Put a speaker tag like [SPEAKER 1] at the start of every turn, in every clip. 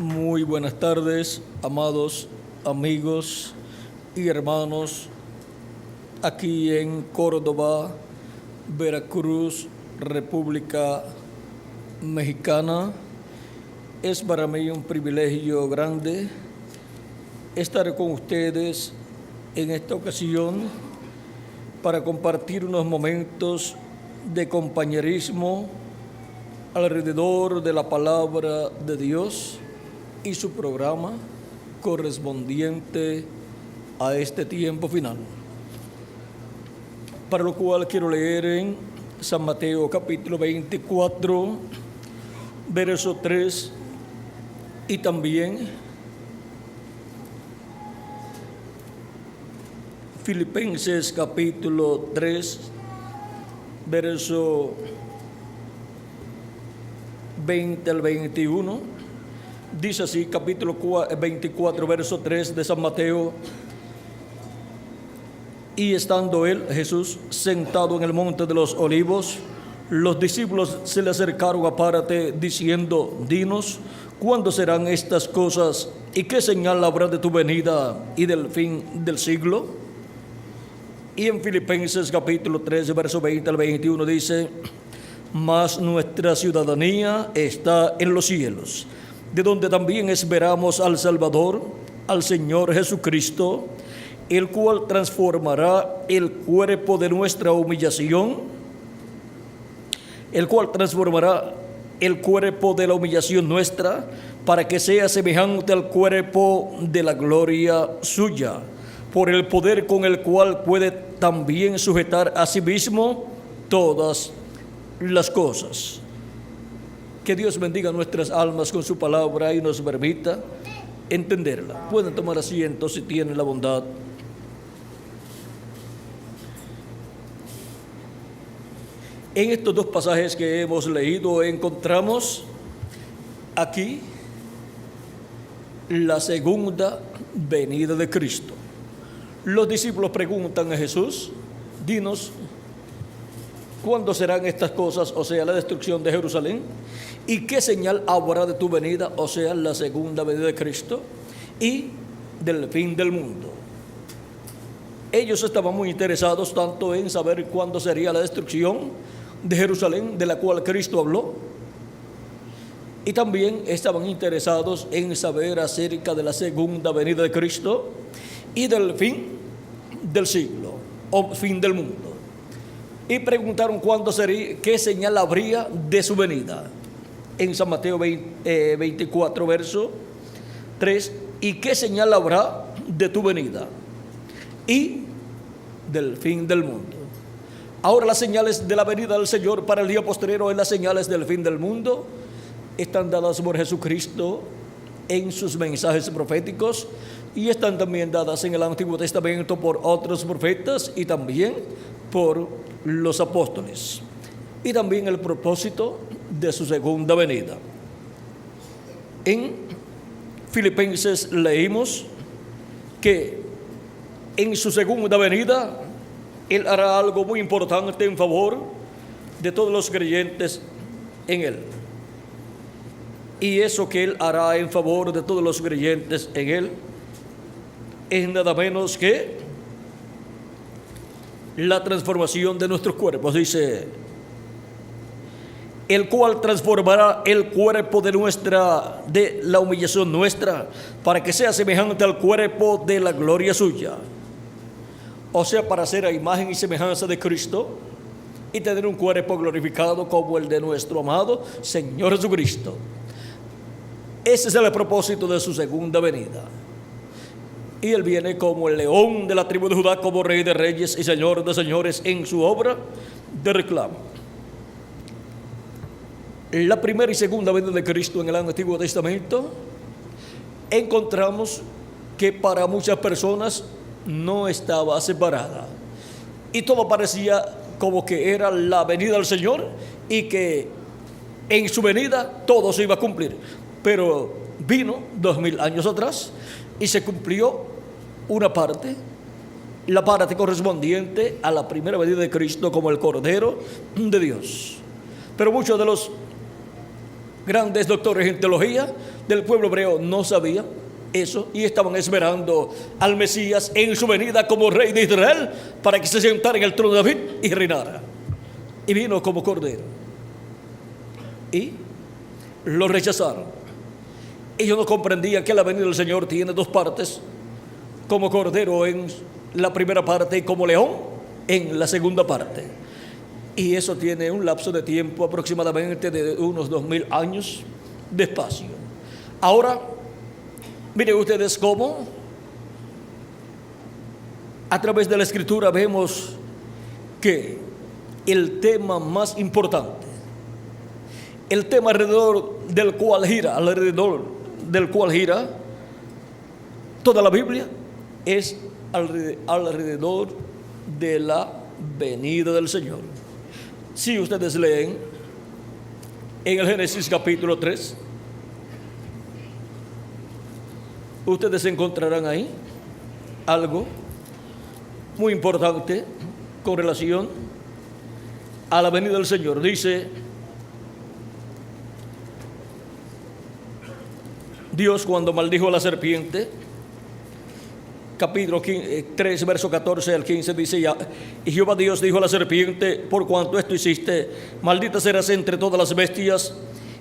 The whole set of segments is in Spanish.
[SPEAKER 1] Muy buenas tardes, amados amigos y hermanos, aquí en Córdoba, Veracruz, República Mexicana. Es para mí un privilegio grande estar con ustedes en esta ocasión para compartir unos momentos de compañerismo alrededor de la palabra de Dios y su programa correspondiente a este tiempo final. Para lo cual quiero leer en San Mateo capítulo 24, verso 3, y también Filipenses capítulo 3, verso 20 al 21. Dice así, capítulo 24, verso 3 de San Mateo: y estando él, Jesús, sentado en el monte de los olivos, los discípulos se le acercaron aparte, diciendo: dinos, ¿cuándo serán estas cosas? ¿Y qué señal habrá de tu venida y del fin del siglo? Y en Filipenses capítulo 3, verso 20 al 21 dice: mas nuestra ciudadanía está en los cielos, de donde también esperamos al Salvador, al Señor Jesucristo, el cual transformará el cuerpo de nuestra humillación, la humillación nuestra, para que sea semejante al cuerpo de la gloria suya, por el poder con el cual puede también sujetar a sí mismo todas las cosas. Que Dios bendiga nuestras almas con su palabra y nos permita entenderla. Pueden tomar asiento si tienen la bondad. En estos dos pasajes que hemos leído encontramos aquí la segunda venida de Cristo. Los discípulos preguntan a Jesús: dinos, ¿cuándo serán estas cosas? O sea, la destrucción de Jerusalén. ¿Y qué señal habrá de tu venida? O sea, la segunda venida de Cristo y del fin del mundo. Ellos estaban muy interesados tanto en saber cuándo sería la destrucción de Jerusalén, de la cual Cristo habló, y también estaban interesados en saber acerca de la segunda venida de Cristo y del fin del siglo o fin del mundo. Y preguntaron cuándo sería, qué señal habría de su venida. En San Mateo 24, verso 3, ¿y qué señal habrá de tu venida y del fin del mundo? Ahora, las señales de la venida del Señor para el día posterior, en las señales del fin del mundo, están dadas por Jesucristo en sus mensajes proféticos, y están también dadas en el Antiguo Testamento por otros profetas y también por los apóstoles, y también el propósito de su segunda venida. En Filipenses leímos que en su segunda venida Él hará algo muy importante en favor de todos los creyentes en Él. Y eso que Él hará en favor de todos los creyentes en Él es nada menos que la transformación de nuestros cuerpos. Dice: el cual transformará el cuerpo de la humillación nuestra, para que sea semejante al cuerpo de la gloria suya. O sea, para ser a imagen y semejanza de Cristo y tener un cuerpo glorificado como el de nuestro amado Señor Jesucristo. Ese es el propósito de su segunda venida. Y Él viene como el león de la tribu de Judá, como Rey de reyes y Señor de señores en su obra de reclamo. La primera y segunda venida de Cristo en el Antiguo Testamento, encontramos que para muchas personas no estaba separada, y todo parecía como que era la venida del Señor y que en su venida todo se iba a cumplir. Pero vino 2000 años atrás y se cumplió una parte, la parte correspondiente a la primera venida de Cristo como el Cordero de Dios. Pero muchos de los grandes doctores en teología del pueblo hebreo no sabían eso y estaban esperando al Mesías en su venida como rey de Israel para que se sentara en el trono de David y reinara. Y vino como cordero y lo rechazaron. Ellos no comprendían que la venida del Señor tiene dos partes: como cordero en la primera parte y como león en la segunda parte. Y eso tiene un lapso de tiempo aproximadamente de unos 2000 años de espacio. Ahora, miren ustedes cómo a través de la Escritura vemos que el tema más importante, el tema alrededor del cual gira toda la Biblia, es alrededor de la venida del Señor. Si ustedes leen en el Génesis capítulo 3, ustedes encontrarán ahí algo muy importante con relación a la venida del Señor. Dice Dios cuando maldijo a la serpiente, capítulo 3, verso 14 al 15, dice ya: y Jehová Dios dijo a la serpiente: por cuanto esto hiciste, maldita serás entre todas las bestias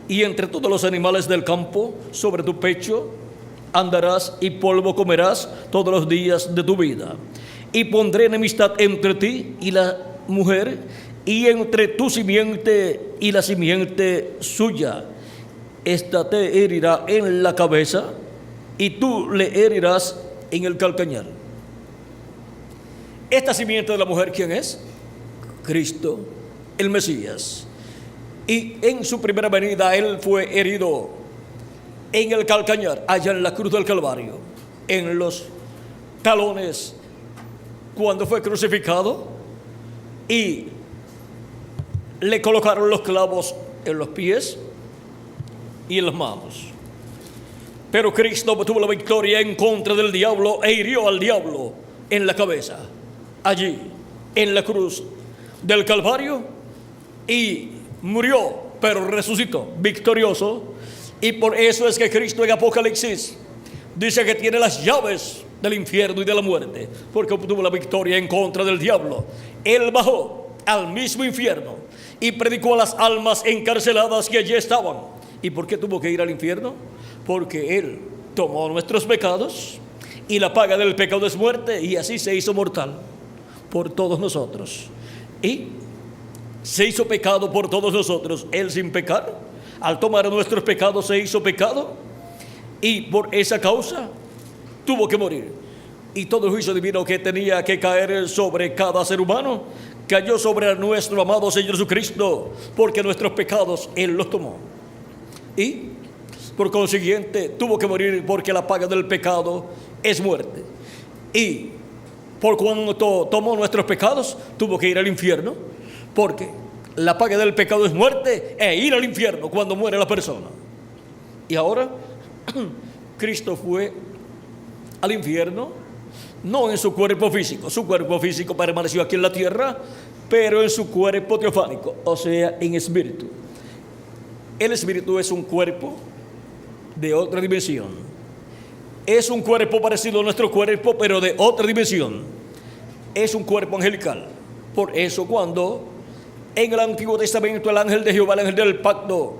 [SPEAKER 1] y entre todos los animales del campo. Sobre tu pecho andarás y polvo comerás todos los días de tu vida. Y pondré enemistad entre ti y la mujer, y entre tu simiente y la simiente suya. Esta te herirá en la cabeza y tú le herirás en el calcañar. Esta simiente de la mujer, ¿quién es? Cristo, el Mesías. Y en su primera venida Él fue herido en el calcañar, allá en la cruz del Calvario, en los talones, cuando fue crucificado, y le colocaron los clavos en los pies y en las manos. Pero Cristo obtuvo la victoria en contra del diablo e hirió al diablo en la cabeza, allí en la cruz del Calvario, y murió, pero resucitó victorioso. Y por eso es que Cristo en Apocalipsis dice que tiene las llaves del infierno y de la muerte, porque obtuvo la victoria en contra del diablo. Él bajó al mismo infierno y predicó a las almas encarceladas que allí estaban. ¿Y por qué tuvo que ir al infierno? Porque Él tomó nuestros pecados, y la paga del pecado es muerte, y así se hizo mortal por todos nosotros. Y se hizo pecado por todos nosotros. Él sin pecar, al tomar nuestros pecados, se hizo pecado, y por esa causa tuvo que morir. Y todo el juicio divino que tenía que caer sobre cada ser humano cayó sobre nuestro amado Señor Jesucristo, porque nuestros pecados Él los tomó. Y por consiguiente tuvo que morir, porque la paga del pecado es muerte. Y por cuanto tomó nuestros pecados, tuvo que ir al infierno, porque la paga del pecado es muerte, e ir al infierno cuando muere la persona. Y ahora Cristo fue al infierno, no en su cuerpo físico permaneció aquí en la tierra, pero en su cuerpo teofánico, o sea, en espíritu. El espíritu es un cuerpo de otra dimensión. Es un cuerpo parecido a nuestro cuerpo, pero de otra dimensión. Es un cuerpo angelical. Por eso cuando en el Antiguo Testamento el ángel de Jehová, el ángel del pacto,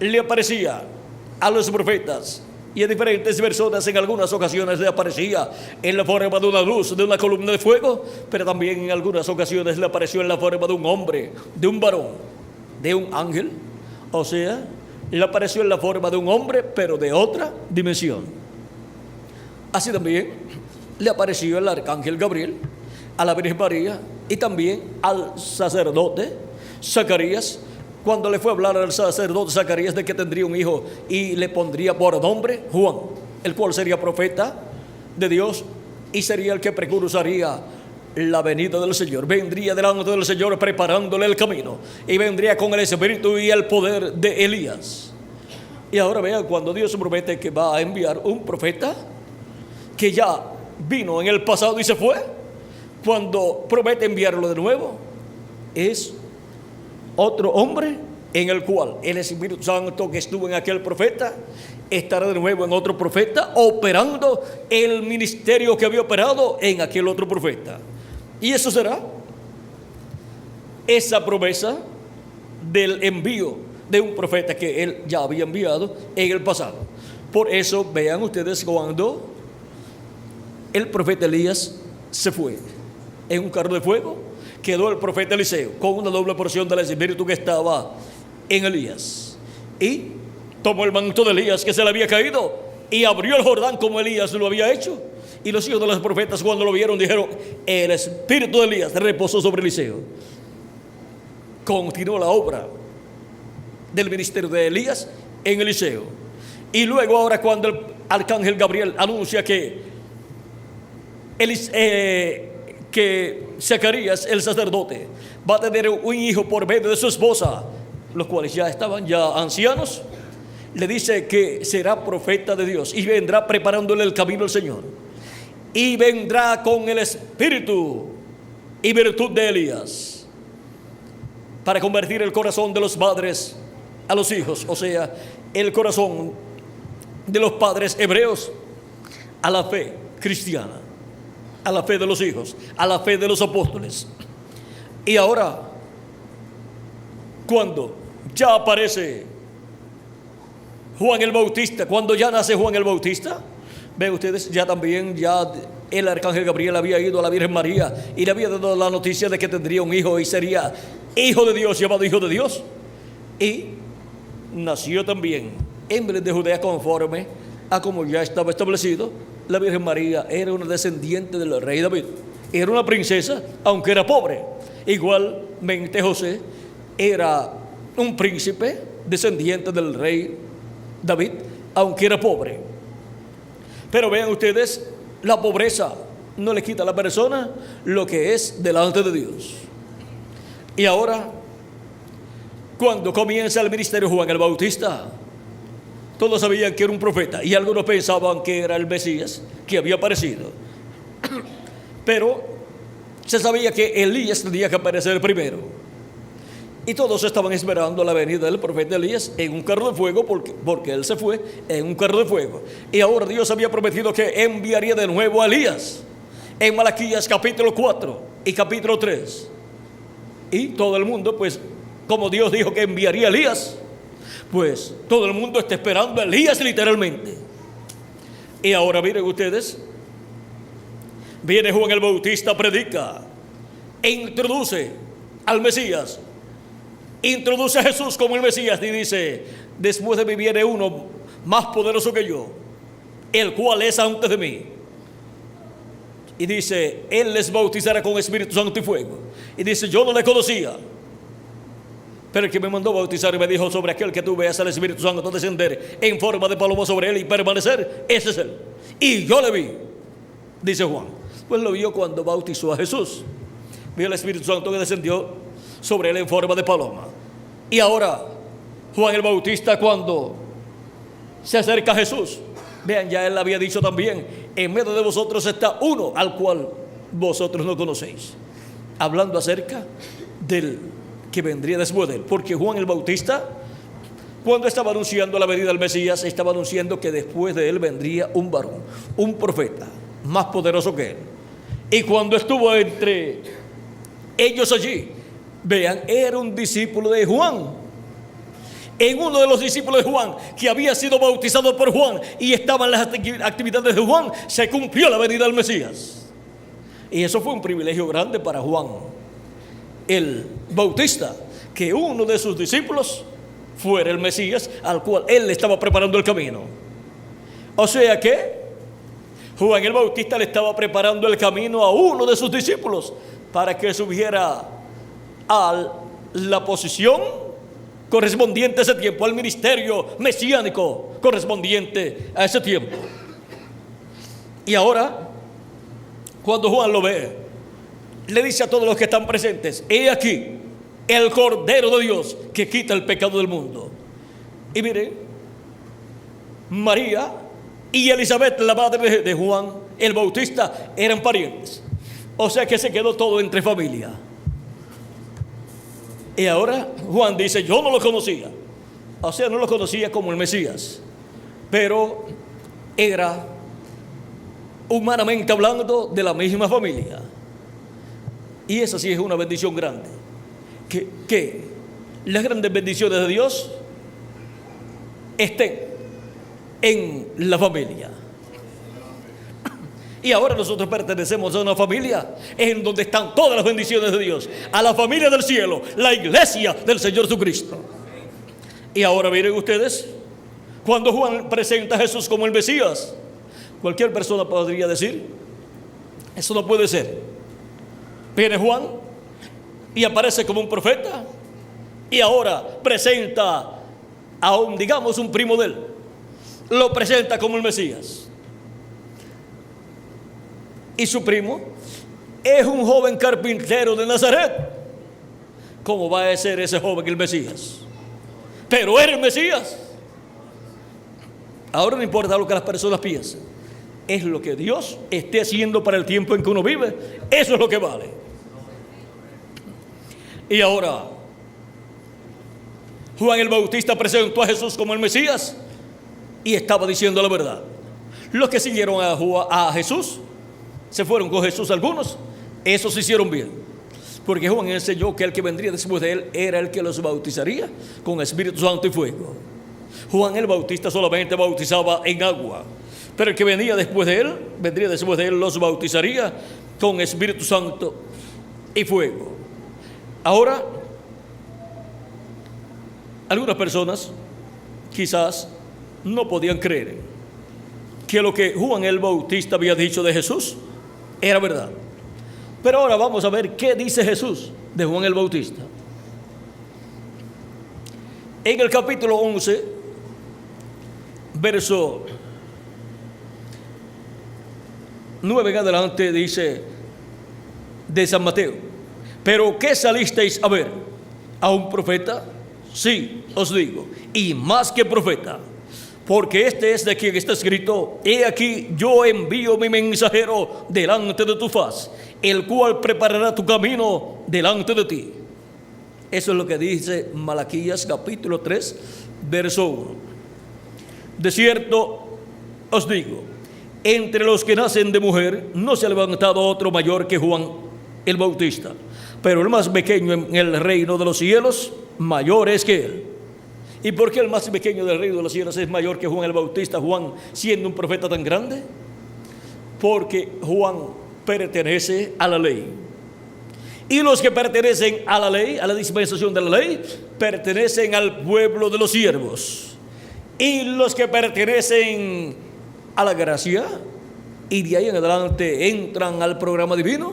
[SPEAKER 1] le aparecía a los profetas y a diferentes personas, en algunas ocasiones le aparecía en la forma de una luz, de una columna de fuego, pero también en algunas ocasiones le apareció en la forma de un hombre, de un varón, de un ángel. O sea, le apareció en la forma de un hombre, pero de otra dimensión. Así también le apareció el arcángel Gabriel a la Virgen María, y también al sacerdote Zacarías, cuando le fue a hablar al sacerdote Zacarías de que tendría un hijo y le pondría por nombre Juan, el cual sería profeta de Dios y sería el que precursaría la venida del Señor. Vendría delante del Señor preparándole el camino, y vendría con el espíritu y el poder de Elías. Y ahora vean, cuando Dios promete que va a enviar un profeta que ya vino en el pasado y se fue, cuando promete enviarlo de nuevo, es otro hombre en el cual el Espíritu Santo que estuvo en aquel profeta estará de nuevo en otro profeta, operando el ministerio que había operado en aquel otro profeta. Y eso será esa promesa del envío de un profeta que él ya había enviado en el pasado. Por eso vean ustedes cuando el profeta Elías se fue en un carro de fuego, quedó el profeta Eliseo con una doble porción del Espíritu que estaba en Elías, y tomó el manto de Elías que se le había caído y abrió el Jordán como Elías lo había hecho. Y los hijos de los profetas, cuando lo vieron, dijeron: el espíritu de Elías reposó sobre Eliseo. Continuó la obra del ministerio de Elías en Eliseo. Y luego, ahora, cuando el arcángel Gabriel anuncia que Zacarías, el sacerdote, va a tener un hijo por medio de su esposa, los cuales ya estaban ancianos, le dice que será profeta de Dios y vendrá preparándole el camino al Señor, y vendrá con el espíritu y virtud de Elías para convertir el corazón de los padres a los hijos, o sea, el corazón de los padres hebreos a la fe cristiana, a la fe de los hijos, a la fe de los apóstoles. Y ahora, cuando ya aparece Juan el Bautista, cuando ya nace Juan el Bautista, ven ustedes, ya también el arcángel Gabriel había ido a la Virgen María y le había dado la noticia de que tendría un hijo y sería hijo de Dios, llamado hijo de Dios. Y nació también en Belén de Judea, conforme a como ya estaba establecido. La Virgen María era una descendiente del rey David, era una princesa, aunque era pobre. Igualmente José era un príncipe descendiente del rey David, aunque era pobre. Pero vean ustedes, la pobreza no le quita a la persona lo que es delante de Dios. Y ahora, cuando comienza el ministerio Juan el Bautista, todos sabían que era un profeta y algunos pensaban que era el Mesías que había aparecido. Pero se sabía que Elías tenía que aparecer primero. Y todos estaban esperando la venida del profeta Elías en un carro de fuego, porque él se fue en un carro de fuego. Y ahora Dios había prometido que enviaría de nuevo a Elías en Malaquías capítulo 4 y capítulo 3. Y todo el mundo, pues, como Dios dijo que enviaría a Elías, pues todo el mundo está esperando a Elías literalmente. Y ahora miren ustedes, viene Juan el Bautista, predica e introduce al Mesías, introduce a Jesús como el Mesías y dice: después de mí viene uno más poderoso que yo, el cual es antes de mí. Y dice: él les bautizará con Espíritu Santo y fuego. Y dice: yo no le conocía, pero el que me mandó bautizar me dijo: sobre aquel que tú veas al Espíritu Santo descender en forma de paloma sobre él y permanecer, ese es él. Y yo le vi, dice Juan. Pues lo vio cuando bautizó a Jesús. Vio el Espíritu Santo que descendió sobre él en forma de paloma. Y ahora Juan el Bautista, cuando se acerca a Jesús, vean, ya él había dicho también: en medio de vosotros está uno al cual vosotros no conocéis, hablando acerca del que vendría después de él. Porque Juan el Bautista, cuando estaba anunciando la venida del Mesías, estaba anunciando que después de él vendría un varón, un profeta más poderoso que él. Y cuando estuvo entre ellos allí, vean, era un discípulo de Juan. En uno de los discípulos de Juan, que había sido bautizado por Juan y estaban las actividades de Juan, se cumplió la venida del Mesías. Y eso fue un privilegio grande para Juan el Bautista, que uno de sus discípulos fuera el Mesías, al cual él le estaba preparando el camino. O sea que Juan el Bautista le estaba preparando el camino a uno de sus discípulos para que subiera a la posición correspondiente a ese tiempo, al ministerio mesiánico correspondiente a ese tiempo. Y ahora, cuando Juan lo ve, le dice a todos los que están presentes: he aquí el Cordero de Dios que quita el pecado del mundo. Y miren, María y Elizabeth, la madre de Juan el Bautista, eran parientes. O sea que se quedó todo entre familia. Y ahora Juan dice, yo no lo conocía. O sea, no lo conocía como el Mesías, pero era, humanamente hablando, de la misma familia. Y esa sí es una bendición grande. Que las grandes bendiciones de Dios estén en la familia. Y ahora nosotros pertenecemos a una familia en donde están todas las bendiciones de Dios, a la familia del cielo, la iglesia del Señor Jesucristo. Y ahora miren ustedes, cuando Juan presenta a Jesús como el Mesías, cualquier persona podría decir, eso no puede ser. Viene Juan y aparece como un profeta y ahora presenta a un, digamos, un primo de él, lo presenta como el Mesías. Y su primo es un joven carpintero de Nazaret. ¿Cómo va a ser ese joven el Mesías? Pero era el Mesías. Ahora no importa lo que las personas piensen, es lo que Dios esté haciendo para el tiempo en que uno vive. Eso es lo que vale. Y ahora Juan el Bautista presentó a Jesús como el Mesías y estaba diciendo la verdad. Los que siguieron a Jesús, se fueron con Jesús algunos, esos hicieron bien, porque Juan enseñó que el que vendría después de él era el que los bautizaría con Espíritu Santo y fuego. Juan el Bautista solamente bautizaba en agua, pero el que vendría después de él los bautizaría con Espíritu Santo y fuego. Ahora, algunas personas quizás no podían creer que lo que Juan el Bautista había dicho de Jesús era verdad. Pero ahora vamos a ver qué dice Jesús de Juan el Bautista. En el capítulo 11, verso 9 en adelante, dice de San Mateo: ¿pero qué salisteis a ver? ¿A un profeta? Sí, os digo, y más que profeta. Porque este es de quien está escrito: he aquí yo envío mi mensajero delante de tu faz, el cual preparará tu camino delante de ti. Eso es lo que dice Malaquías capítulo 3, verso 1. De cierto os digo, entre los que nacen de mujer no se ha levantado otro mayor que Juan el Bautista, pero el más pequeño en el reino de los cielos mayor es que él. ¿Y por qué el más pequeño del reino de los cielos es mayor que Juan el Bautista, Juan siendo un profeta tan grande? Porque Juan pertenece a la ley. Y los que pertenecen a la ley, a la dispensación de la ley, pertenecen al pueblo de los siervos. Y los que pertenecen a la gracia, y de ahí en adelante entran al programa divino,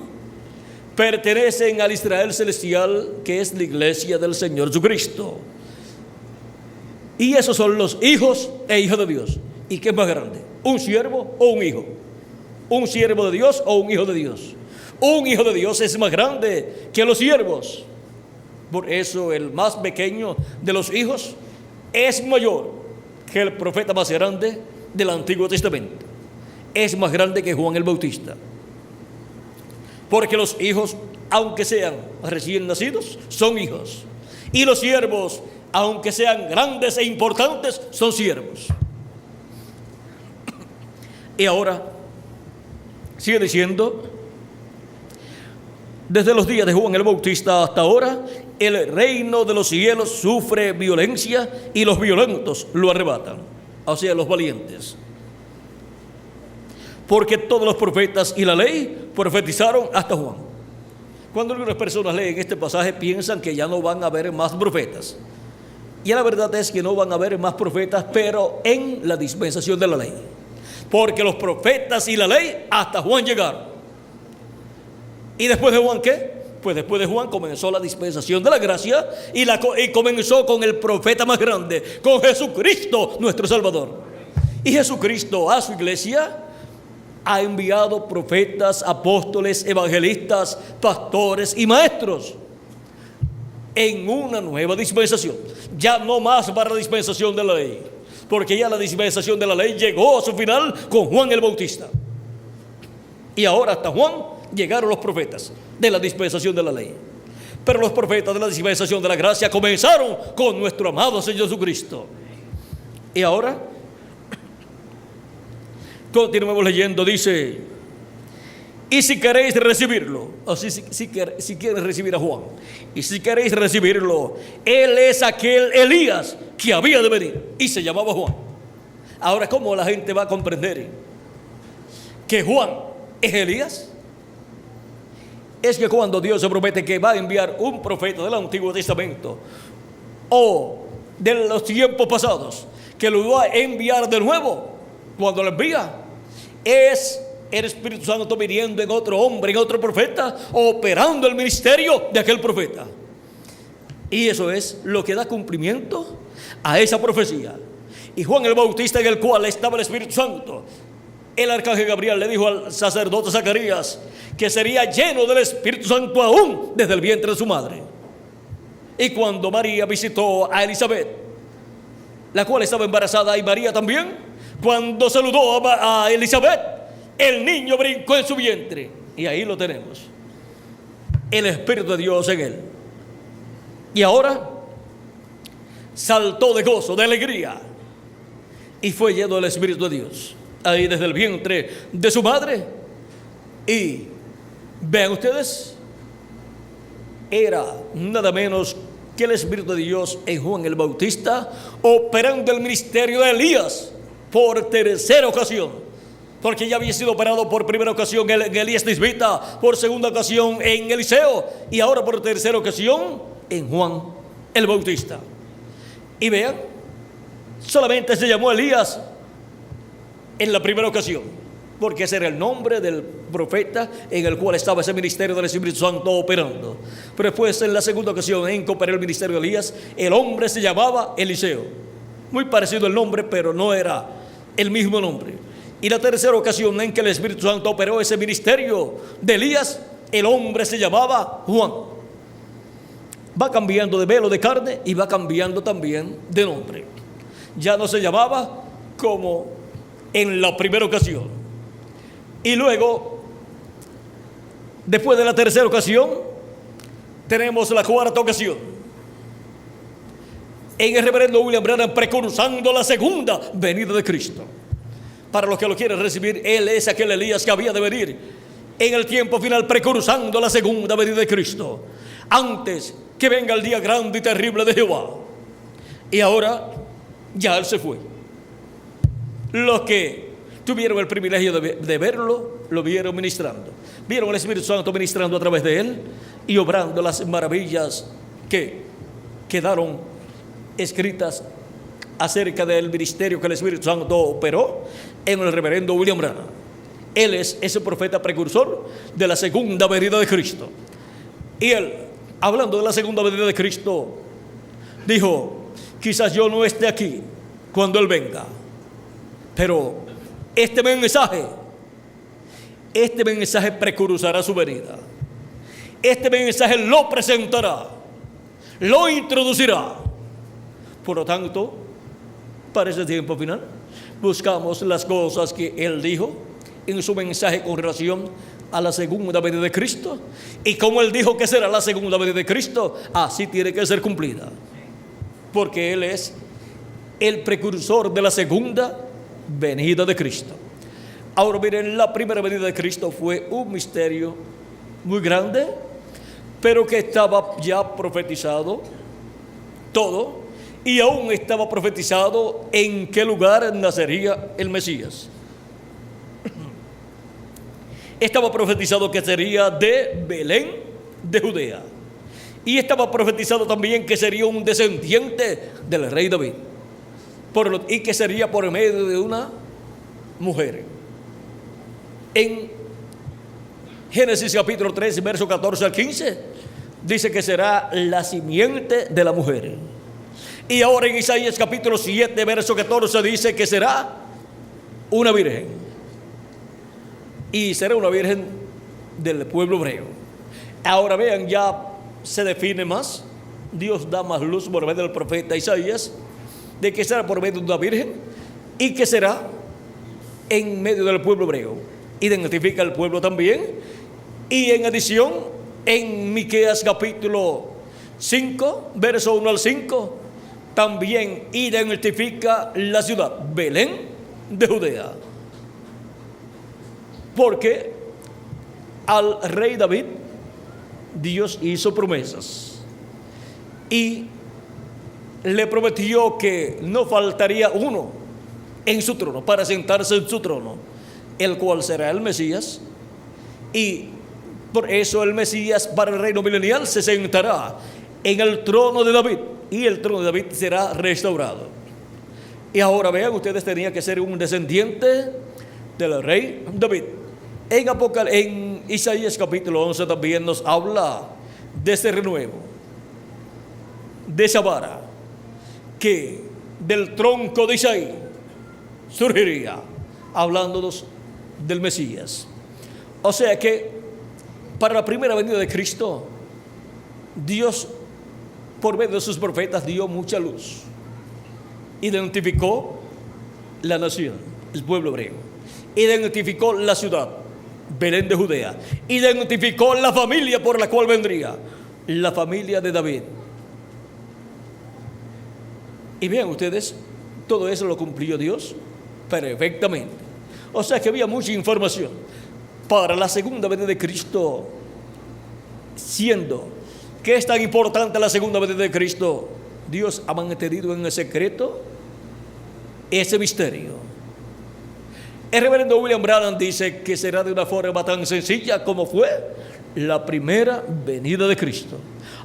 [SPEAKER 1] pertenecen al Israel celestial, que es la iglesia del Señor Jesucristo. Y esos son los hijos e hijas de Dios. ¿Y qué es más grande? ¿Un siervo o un hijo? ¿Un siervo de Dios o un hijo de Dios? Un hijo de Dios es más grande que los siervos. Por eso el más pequeño de los hijos es mayor que el profeta más grande del Antiguo Testamento. Es más grande que Juan el Bautista. Porque los hijos, aunque sean recién nacidos, son hijos. Y los siervos, aunque sean grandes e importantes, son siervos. Y ahora sigue diciendo: desde los días de Juan el Bautista hasta ahora, el reino de los cielos sufre violencia y los violentos lo arrebatan, o sea, los valientes. Porque todos los profetas y la ley profetizaron hasta Juan. Cuando algunas personas leen este pasaje, piensan que ya no van a haber más profetas. Y la verdad es que no van a haber más profetas, pero en la dispensación de la ley. Porque los profetas y la ley hasta Juan llegaron. ¿Y después de Juan qué? Pues después de Juan comenzó la dispensación de la gracia y comenzó con el profeta más grande, con Jesucristo nuestro Salvador. Y Jesucristo a su iglesia ha enviado profetas, apóstoles, evangelistas, pastores y maestros en una nueva dispensación. Ya no más para la dispensación de la ley, porque ya la dispensación de la ley llegó a su final con Juan el Bautista. Y ahora hasta Juan llegaron los profetas de la dispensación de la ley. Pero los profetas de la dispensación de la gracia comenzaron con nuestro amado Señor Jesucristo. Y ahora, continuemos leyendo, dice: y si queréis recibirlo, así si quieren recibir a Juan, y si queréis recibirlo, él es aquel Elías que había de venir, y se llamaba Juan. Ahora, ¿cómo la gente va a comprender que Juan es Elías? Es que cuando Dios se promete que va a enviar un profeta del Antiguo Testamento o de los tiempos pasados, que lo va a enviar de nuevo, cuando lo envía, es el Espíritu Santo viniendo en otro hombre, en otro profeta, operando el ministerio de aquel profeta. Y eso es lo que da cumplimiento a esa profecía. Y Juan el Bautista, en el cual estaba el Espíritu Santo, el arcángel Gabriel le dijo al sacerdote Zacarías que sería lleno del Espíritu Santo aún desde el vientre de su madre. Y cuando María visitó a Elizabeth, la cual estaba embarazada, y María también, cuando saludó a Elizabeth, el niño brincó en su vientre. Y ahí lo tenemos, el Espíritu de Dios en él. Y ahora saltó de gozo, de alegría, y fue lleno del Espíritu de Dios, ahí desde el vientre de su madre. Y vean ustedes, era nada menos que el Espíritu de Dios en Juan el Bautista, operando el ministerio de Elías por tercera ocasión, porque ya había sido operado por primera ocasión en Elías Tisbita, por segunda ocasión en Eliseo, y ahora por tercera ocasión en Juan el Bautista. Y vean, solamente se llamó Elías en la primera ocasión, porque ese era el nombre del profeta en el cual estaba ese ministerio del Espíritu Santo operando. Pero después, en la segunda ocasión en que operó el ministerio de Elías, el hombre se llamaba Eliseo. Muy parecido el nombre, pero no era el mismo nombre. Y la tercera ocasión en que el Espíritu Santo operó ese ministerio de Elías, el hombre se llamaba Juan. Va cambiando de velo de carne y va cambiando también de nombre. Ya no se llamaba como en la primera ocasión. Y luego, después de la tercera ocasión, tenemos la cuarta ocasión, en el reverendo William Branham, precursando la segunda venida de Cristo. Para los que lo quieren recibir, él es aquel Elías que había de venir en el tiempo final, precursando la segunda venida de Cristo, antes que venga el día grande y terrible de Jehová. Y ahora ya él se fue. Los que tuvieron el privilegio de verlo, lo vieron ministrando. Vieron al Espíritu Santo ministrando a través de él y obrando las maravillas que quedaron escritas acerca del ministerio que el Espíritu Santo operó en el reverendo William Branham. Él es ese profeta precursor de la segunda venida de Cristo. Y él, hablando de la segunda venida de Cristo, dijo: quizás yo no esté aquí cuando él venga, pero este mensaje precursará su venida. Este mensaje lo presentará, lo introducirá. Por lo tanto, para ese tiempo final, buscamos las cosas que él dijo en su mensaje con relación a la segunda venida de Cristo. Y como él dijo que será la segunda venida de Cristo, así tiene que ser cumplida, porque él es el precursor de la segunda venida de Cristo. Ahora miren, la primera venida de Cristo fue un misterio muy grande, pero que estaba ya profetizado todo, y aún estaba profetizado en qué lugar nacería el Mesías. Estaba profetizado que sería de Belén, de Judea, y estaba profetizado también que sería un descendiente del rey David, y que sería por medio de una mujer. En Génesis capítulo 3, verso 14 al 15, dice que será la simiente de la mujer. Y ahora en Isaías capítulo 7, verso 14, dice que será una virgen. Y será una virgen del pueblo hebreo. Ahora vean, ya se define más. Dios da más luz por medio del profeta Isaías de que será por medio de una virgen y que será en medio del pueblo hebreo. Identifica al pueblo también. Y en adición En Miqueas capítulo 5, verso 1 al 5, también identifica la ciudad, Belén de Judea. Porque al rey David, Dios hizo promesas y le prometió que no faltaría uno en su trono, para sentarse en su trono, el cual será el Mesías. Y por eso el Mesías para el reino milenial se sentará en el trono de David, y el trono de David será restaurado. Y ahora vean ustedes, tenía que ser un descendiente del rey David. En Isaías capítulo 11 también nos habla de ese renuevo, de esa vara, que del tronco de Isaí surgiría, hablándonos del Mesías. O sea que para la primera venida de Cristo, Dios, por medio de sus profetas, dio mucha luz. Identificó la nación, el pueblo hebreo. Identificó la ciudad, Belén de Judea. Identificó la familia por la cual vendría, la familia de David. Y vean ustedes, todo eso lo cumplió Dios perfectamente. O sea que había mucha información para la segunda venida de Cristo, siendo que es tan importante la segunda venida de Cristo. Dios ha mantenido en el secreto ese misterio. El reverendo William Branham dice que será de una forma tan sencilla como fue la primera venida de Cristo.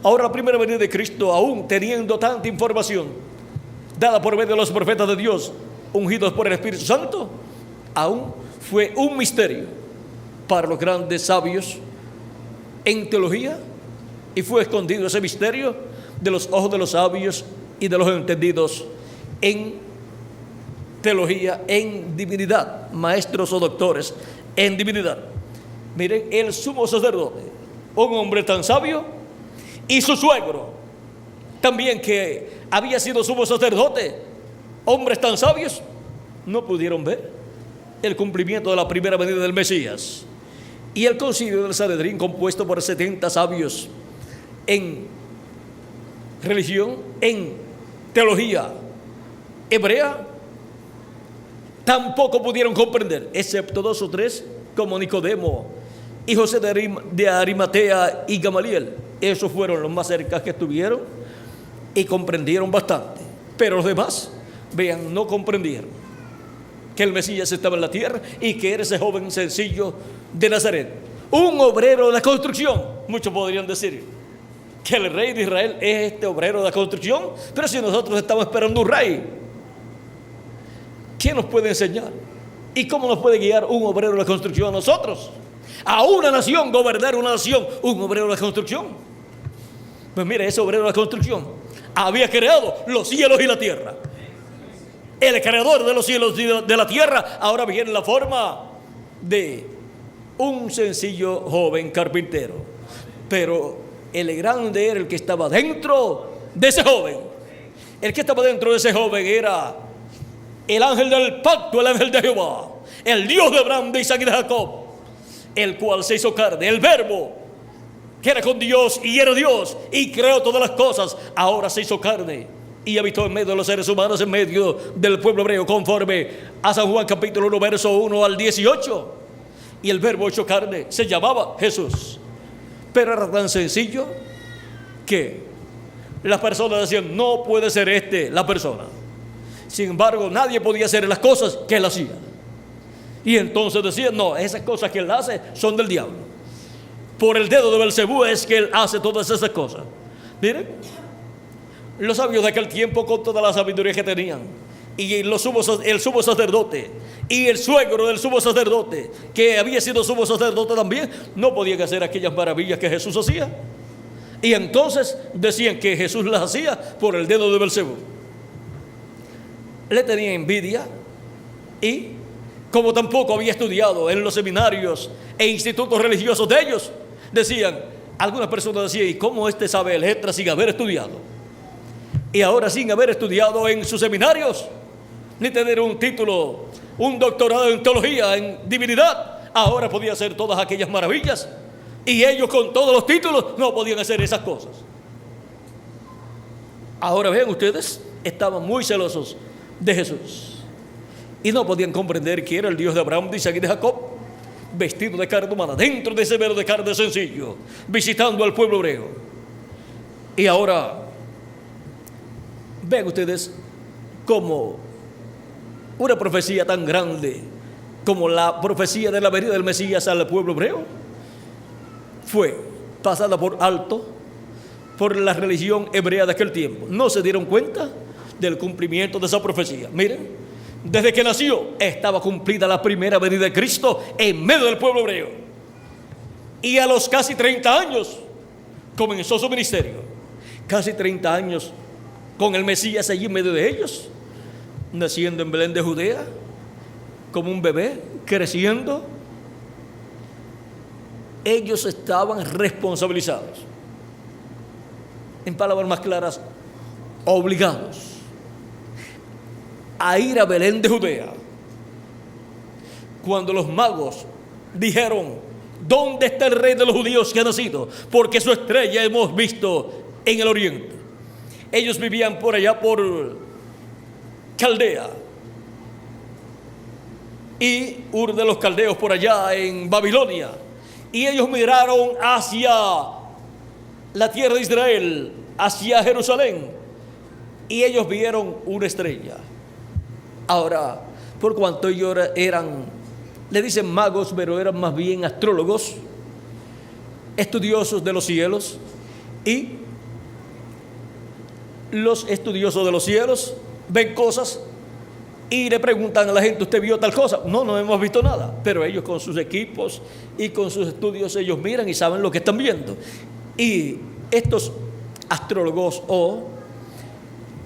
[SPEAKER 1] Ahora, la primera venida de Cristo, aún teniendo tanta información dada por medio de los profetas de Dios, ungidos por el Espíritu Santo, aún fue un misterio para los grandes sabios en teología, y fue escondido ese misterio de los ojos de los sabios y de los entendidos en teología, en divinidad, maestros o doctores en divinidad. Miren, el sumo sacerdote, un hombre tan sabio, y su suegro también, que había sido sumo sacerdote, hombres tan sabios, no pudieron ver el cumplimiento de la primera venida del Mesías. Y el concilio del Sanedrín, compuesto por 70 sabios en religión, en teología hebrea, tampoco pudieron comprender, excepto 2 o 3, como Nicodemo y José de Arimatea y Gamaliel. Esos fueron los más cerca que estuvieron y comprendieron bastante. Pero los demás, vean, no comprendieron que el Mesías estaba en la tierra y que era ese joven sencillo de Nazaret, un obrero de la construcción. Muchos podrían decir que el rey de Israel es este obrero de la construcción, pero si nosotros estamos esperando un rey, ¿quién nos puede enseñar? ¿Y cómo nos puede guiar un obrero de la construcción a nosotros? A una nación, gobernar una nación, un obrero de la construcción. Pues mire, ese obrero de la construcción había creado los cielos y la tierra. El creador de los cielos y de la tierra ahora viene en la forma de un sencillo joven carpintero. Pero el grande era el que estaba dentro de ese joven. El que estaba dentro de ese joven era el ángel del pacto, el ángel de Jehová, el Dios de Abraham, de Isaac y de Jacob, el cual se hizo carne, el verbo que era con Dios y era Dios y creó todas las cosas, ahora se hizo carne y habitó en medio de los seres humanos, en medio del pueblo hebreo, conforme a San Juan capítulo 1, verso 1 al 18. Y el verbo hecho carne se llamaba Jesús. Pero era tan sencillo que las personas decían, no puede ser la persona. Sin embargo, nadie podía hacer las cosas que él hacía. Y entonces decían, no, esas cosas que él hace son del diablo. Por el dedo de Belcebú es que él hace todas esas cosas. Miren, los sabios de aquel tiempo, con toda la sabiduría que tenían, y el sumo sacerdote y el suegro del sumo sacerdote, que había sido sumo sacerdote también, no podían hacer aquellas maravillas que Jesús hacía. Y entonces decían que Jesús las hacía por el dedo de Belcebú. Le tenía envidia, y como tampoco había estudiado en los seminarios e institutos religiosos de ellos, decían, algunas personas decían, ¿y cómo sabe letras sin haber estudiado? Y ahora, sin haber estudiado en sus seminarios, ni tener un título, un doctorado en teología, en divinidad, ahora podía hacer todas aquellas maravillas. Y ellos con todos los títulos no podían hacer esas cosas. Ahora vean ustedes, estaban muy celosos de Jesús. Y no podían comprender que era el Dios de Abraham, de Isaac y de Jacob, vestido de carne humana, dentro de ese velo de carne sencillo, visitando al pueblo hebreo. Y ahora, vean ustedes cómo una profecía tan grande como la profecía de la venida del Mesías al pueblo hebreo fue pasada por alto por la religión hebrea de aquel tiempo. No se dieron cuenta del cumplimiento de esa profecía. Miren, desde que nació estaba cumplida la primera venida de Cristo en medio del pueblo hebreo. Y a los casi 30 años comenzó su ministerio. Casi 30 años con el Mesías allí en medio de ellos, naciendo en Belén de Judea, como un bebé, creciendo. Ellos estaban responsabilizados. En palabras más claras, obligados a ir a Belén de Judea. Cuando los magos dijeron: ¿dónde está el rey de los judíos que ha nacido? Porque su estrella hemos visto en el oriente. Ellos vivían por allá por Caldea y Ur de los Caldeos por allá en Babilonia. Y ellos miraron hacia la tierra de Israel, hacia Jerusalén, y ellos vieron una estrella. Ahora, por cuanto ellos eran, le dicen magos, pero eran más bien astrólogos, estudiosos de los cielos, y los estudiosos de los cielos ven cosas y le preguntan a la gente: ¿usted vio tal cosa? No, no hemos visto nada. Pero ellos con sus equipos y con sus estudios, ellos miran y saben lo que están viendo. Y estos astrólogos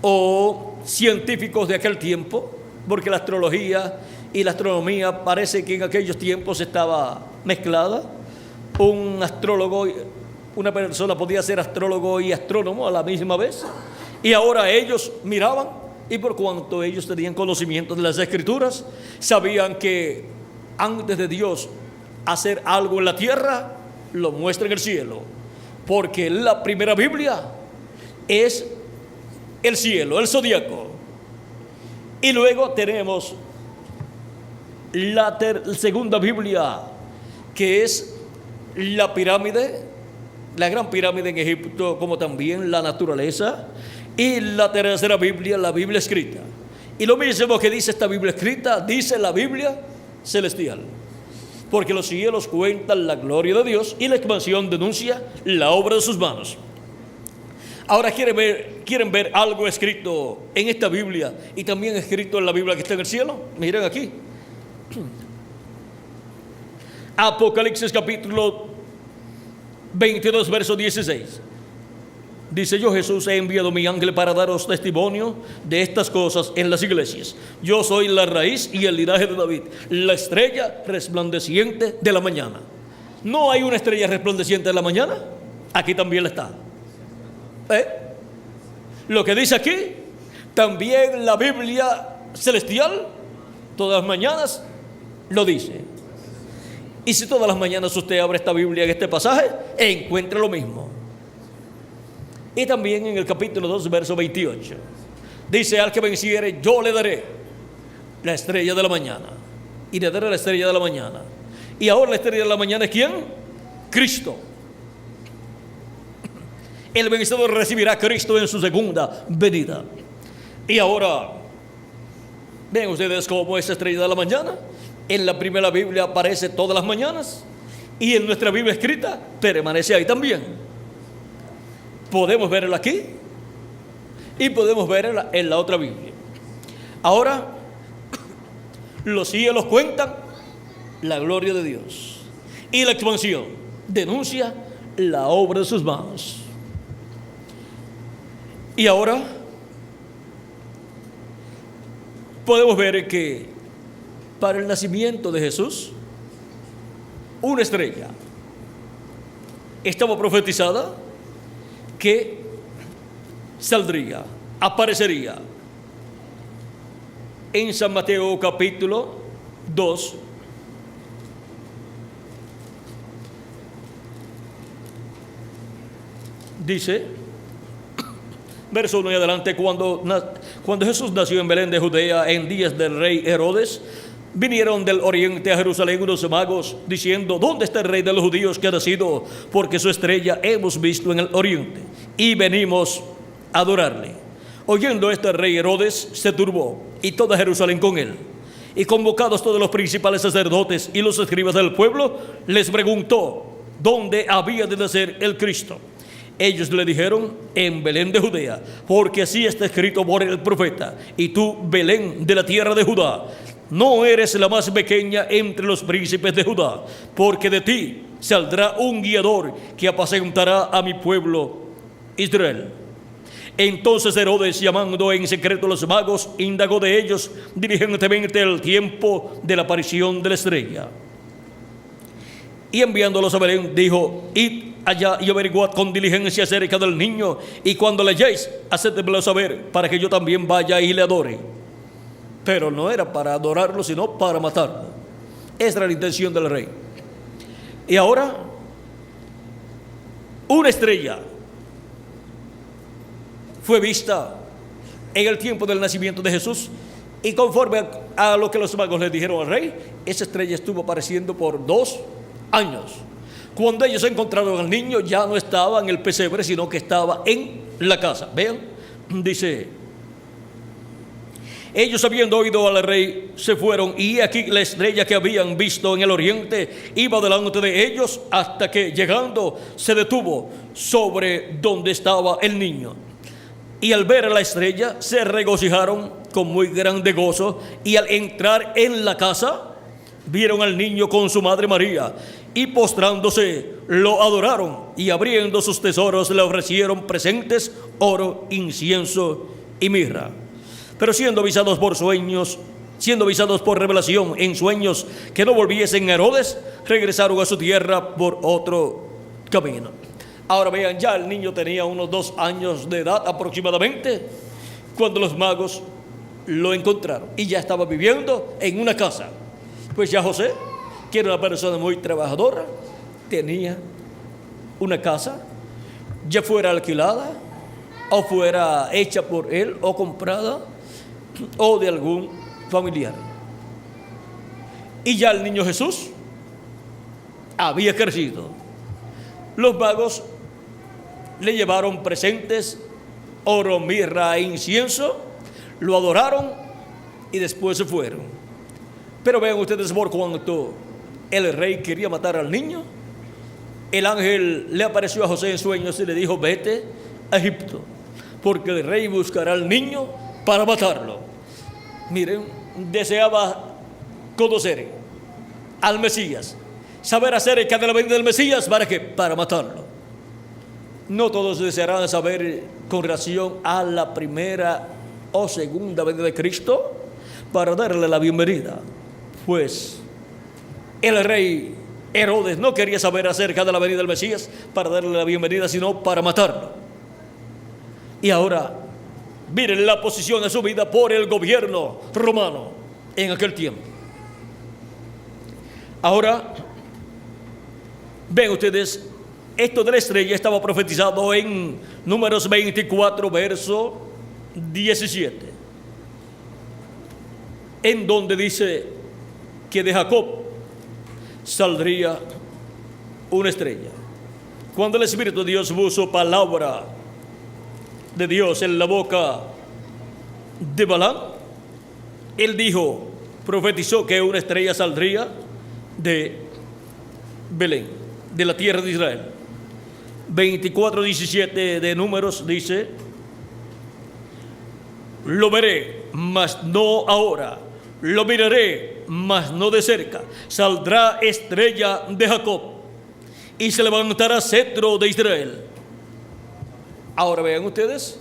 [SPEAKER 1] o científicos de aquel tiempo, porque la astrología y la astronomía parece que en aquellos tiempos estaba mezclada. Un astrólogo, una persona podía ser astrólogo y astrónomo a la misma vez. Y ahora ellos miraban, y por cuanto ellos tenían conocimiento de las Escrituras, sabían que antes de Dios hacer algo en la tierra, lo muestra en el cielo. Porque la primera Biblia es el cielo, el zodiaco. Y luego tenemos la segunda Biblia, que es la pirámide, la gran pirámide en Egipto, como también la naturaleza. Y la tercera Biblia, la Biblia escrita. Y lo mismo que dice esta Biblia escrita, dice la Biblia celestial. Porque los cielos cuentan la gloria de Dios y la expansión denuncia la obra de sus manos. Ahora quieren ver algo escrito en esta Biblia y también escrito en la Biblia que está en el cielo. Miren aquí. Apocalipsis capítulo 22, verso 16. Dice: yo, Jesús, he enviado mi ángel para daros testimonio de estas cosas en las iglesias. Yo soy la raíz y el linaje de David, la estrella resplandeciente de la mañana. ¿No hay una estrella resplandeciente de la mañana? Aquí también la está. Lo que dice aquí, también la Biblia celestial, todas las mañanas lo dice. Y si todas las mañanas usted abre esta Biblia en este pasaje, encuentra lo mismo. Y también en el capítulo 2, verso 28, dice: al que venciere, yo le daré la estrella de la mañana. Y le daré la estrella de la mañana. Y ahora la estrella de la mañana es ¿quién? Cristo. El vencedor recibirá a Cristo en su segunda venida. Y ahora, ven ustedes cómo esa estrella de la mañana en la primera Biblia aparece todas las mañanas, y en nuestra Biblia escrita permanece ahí también. Podemos verla aquí y podemos verla en la otra Biblia. Ahora, los cielos cuentan la gloria de Dios y la expansión denuncia la obra de sus manos. Y ahora podemos ver que para el nacimiento de Jesús, una estrella estaba profetizada que saldría, aparecería en San Mateo capítulo 2, dice, verso 1 y adelante, cuando Jesús nació en Belén de Judea en días del rey Herodes, vinieron del oriente a Jerusalén unos magos diciendo: ¿dónde está el rey de los judíos que ha nacido? Porque su estrella hemos visto en el oriente y venimos a adorarle. Oyendo esto, el rey Herodes se turbó y toda Jerusalén con él. Y convocados todos los principales sacerdotes y los escribas del pueblo, les preguntó dónde había de nacer el Cristo. Ellos le dijeron: en Belén de Judea, porque así está escrito por el profeta: y tú, Belén, de la tierra de Judá, no eres la más pequeña entre los príncipes de Judá, porque de ti saldrá un guiador que apacentará a mi pueblo Israel. Entonces Herodes, llamando en secreto a los magos, indagó de ellos diligentemente el tiempo de la aparición de la estrella. Y enviándolos a Belén, dijo: id allá y averiguad con diligencia acerca del niño, y cuando le halléis, hacedmelo saber, para que yo también vaya y le adore. Pero no era para adorarlo, sino para matarlo. Esa era la intención del rey. Y ahora, una estrella fue vista en el tiempo del nacimiento de Jesús, y conforme a lo que los magos le dijeron al rey, esa estrella estuvo apareciendo por 2 años. Cuando ellos encontraron al niño, ya no estaba en el pesebre, sino que estaba en la casa. Vean, dice: ellos, habiendo oído al rey, se fueron, y aquí la estrella que habían visto en el oriente iba delante de ellos, hasta que, llegando, se detuvo sobre donde estaba el niño. Y al ver a la estrella, se regocijaron con muy grande gozo, y al entrar en la casa, vieron al niño con su madre María, y postrándose lo adoraron, y abriendo sus tesoros le ofrecieron presentes: oro, incienso y mirra. Pero siendo avisados por revelación en sueños que no volviesen a Herodes, regresaron a su tierra por otro camino. Ahora vean, ya el niño tenía unos 2 años de edad aproximadamente cuando los magos lo encontraron, y ya estaba viviendo en una casa. Pues ya José, que era una persona muy trabajadora, tenía una casa, ya fuera alquilada o fuera hecha por él o comprada o de algún familiar. Y ya el niño Jesús había crecido. Los magos le llevaron presentes: oro, mirra e incienso, lo adoraron y después se fueron. Pero vean ustedes, por cuanto el rey quería matar al niño, el ángel le apareció a José en sueños y le dijo: vete a Egipto, porque el rey buscará al niño para matarlo. Miren, deseaba conocer al Mesías, saber acerca de la venida del Mesías. ¿Para qué? Para matarlo. No todos desearán saber con relación a la primera o segunda venida de Cristo para darle la bienvenida. Pues el rey Herodes no quería saber acerca de la venida del Mesías para darle la bienvenida, sino para matarlo. Y ahora, miren la posición asumida por el gobierno romano en aquel tiempo. Ahora, ven ustedes, esto de la estrella estaba profetizado en Números 24, verso 17, en donde dice que de Jacob saldría una estrella. Cuando el Espíritu de Dios puso palabra de Dios en la boca de Balaam, él dijo, profetizó que una estrella saldría de Belén, de la tierra de Israel. 24:17 de Números dice: lo veré, mas no ahora; lo miraré, mas no de cerca. Saldrá estrella de Jacob y se levantará cetro de Israel. Ahora vean ustedes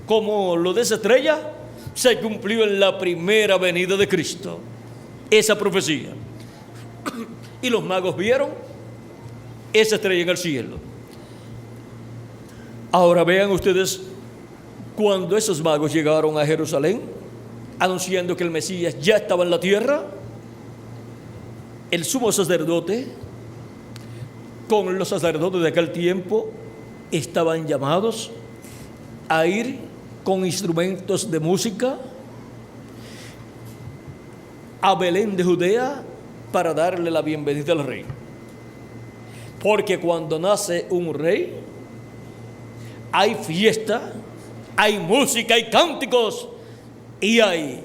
[SPEAKER 1] cómo lo de esa estrella se cumplió en la primera venida de Cristo, esa profecía. Y los magos vieron esa estrella en el cielo. Ahora vean ustedes, cuando esos magos llegaron a Jerusalén anunciando que el Mesías ya estaba en la tierra, el sumo sacerdote con los sacerdotes de aquel tiempo estaban llamados a ir con instrumentos de música a Belén de Judea para darle la bienvenida al rey. Porque cuando nace un rey, hay fiesta, hay música, hay cánticos y hay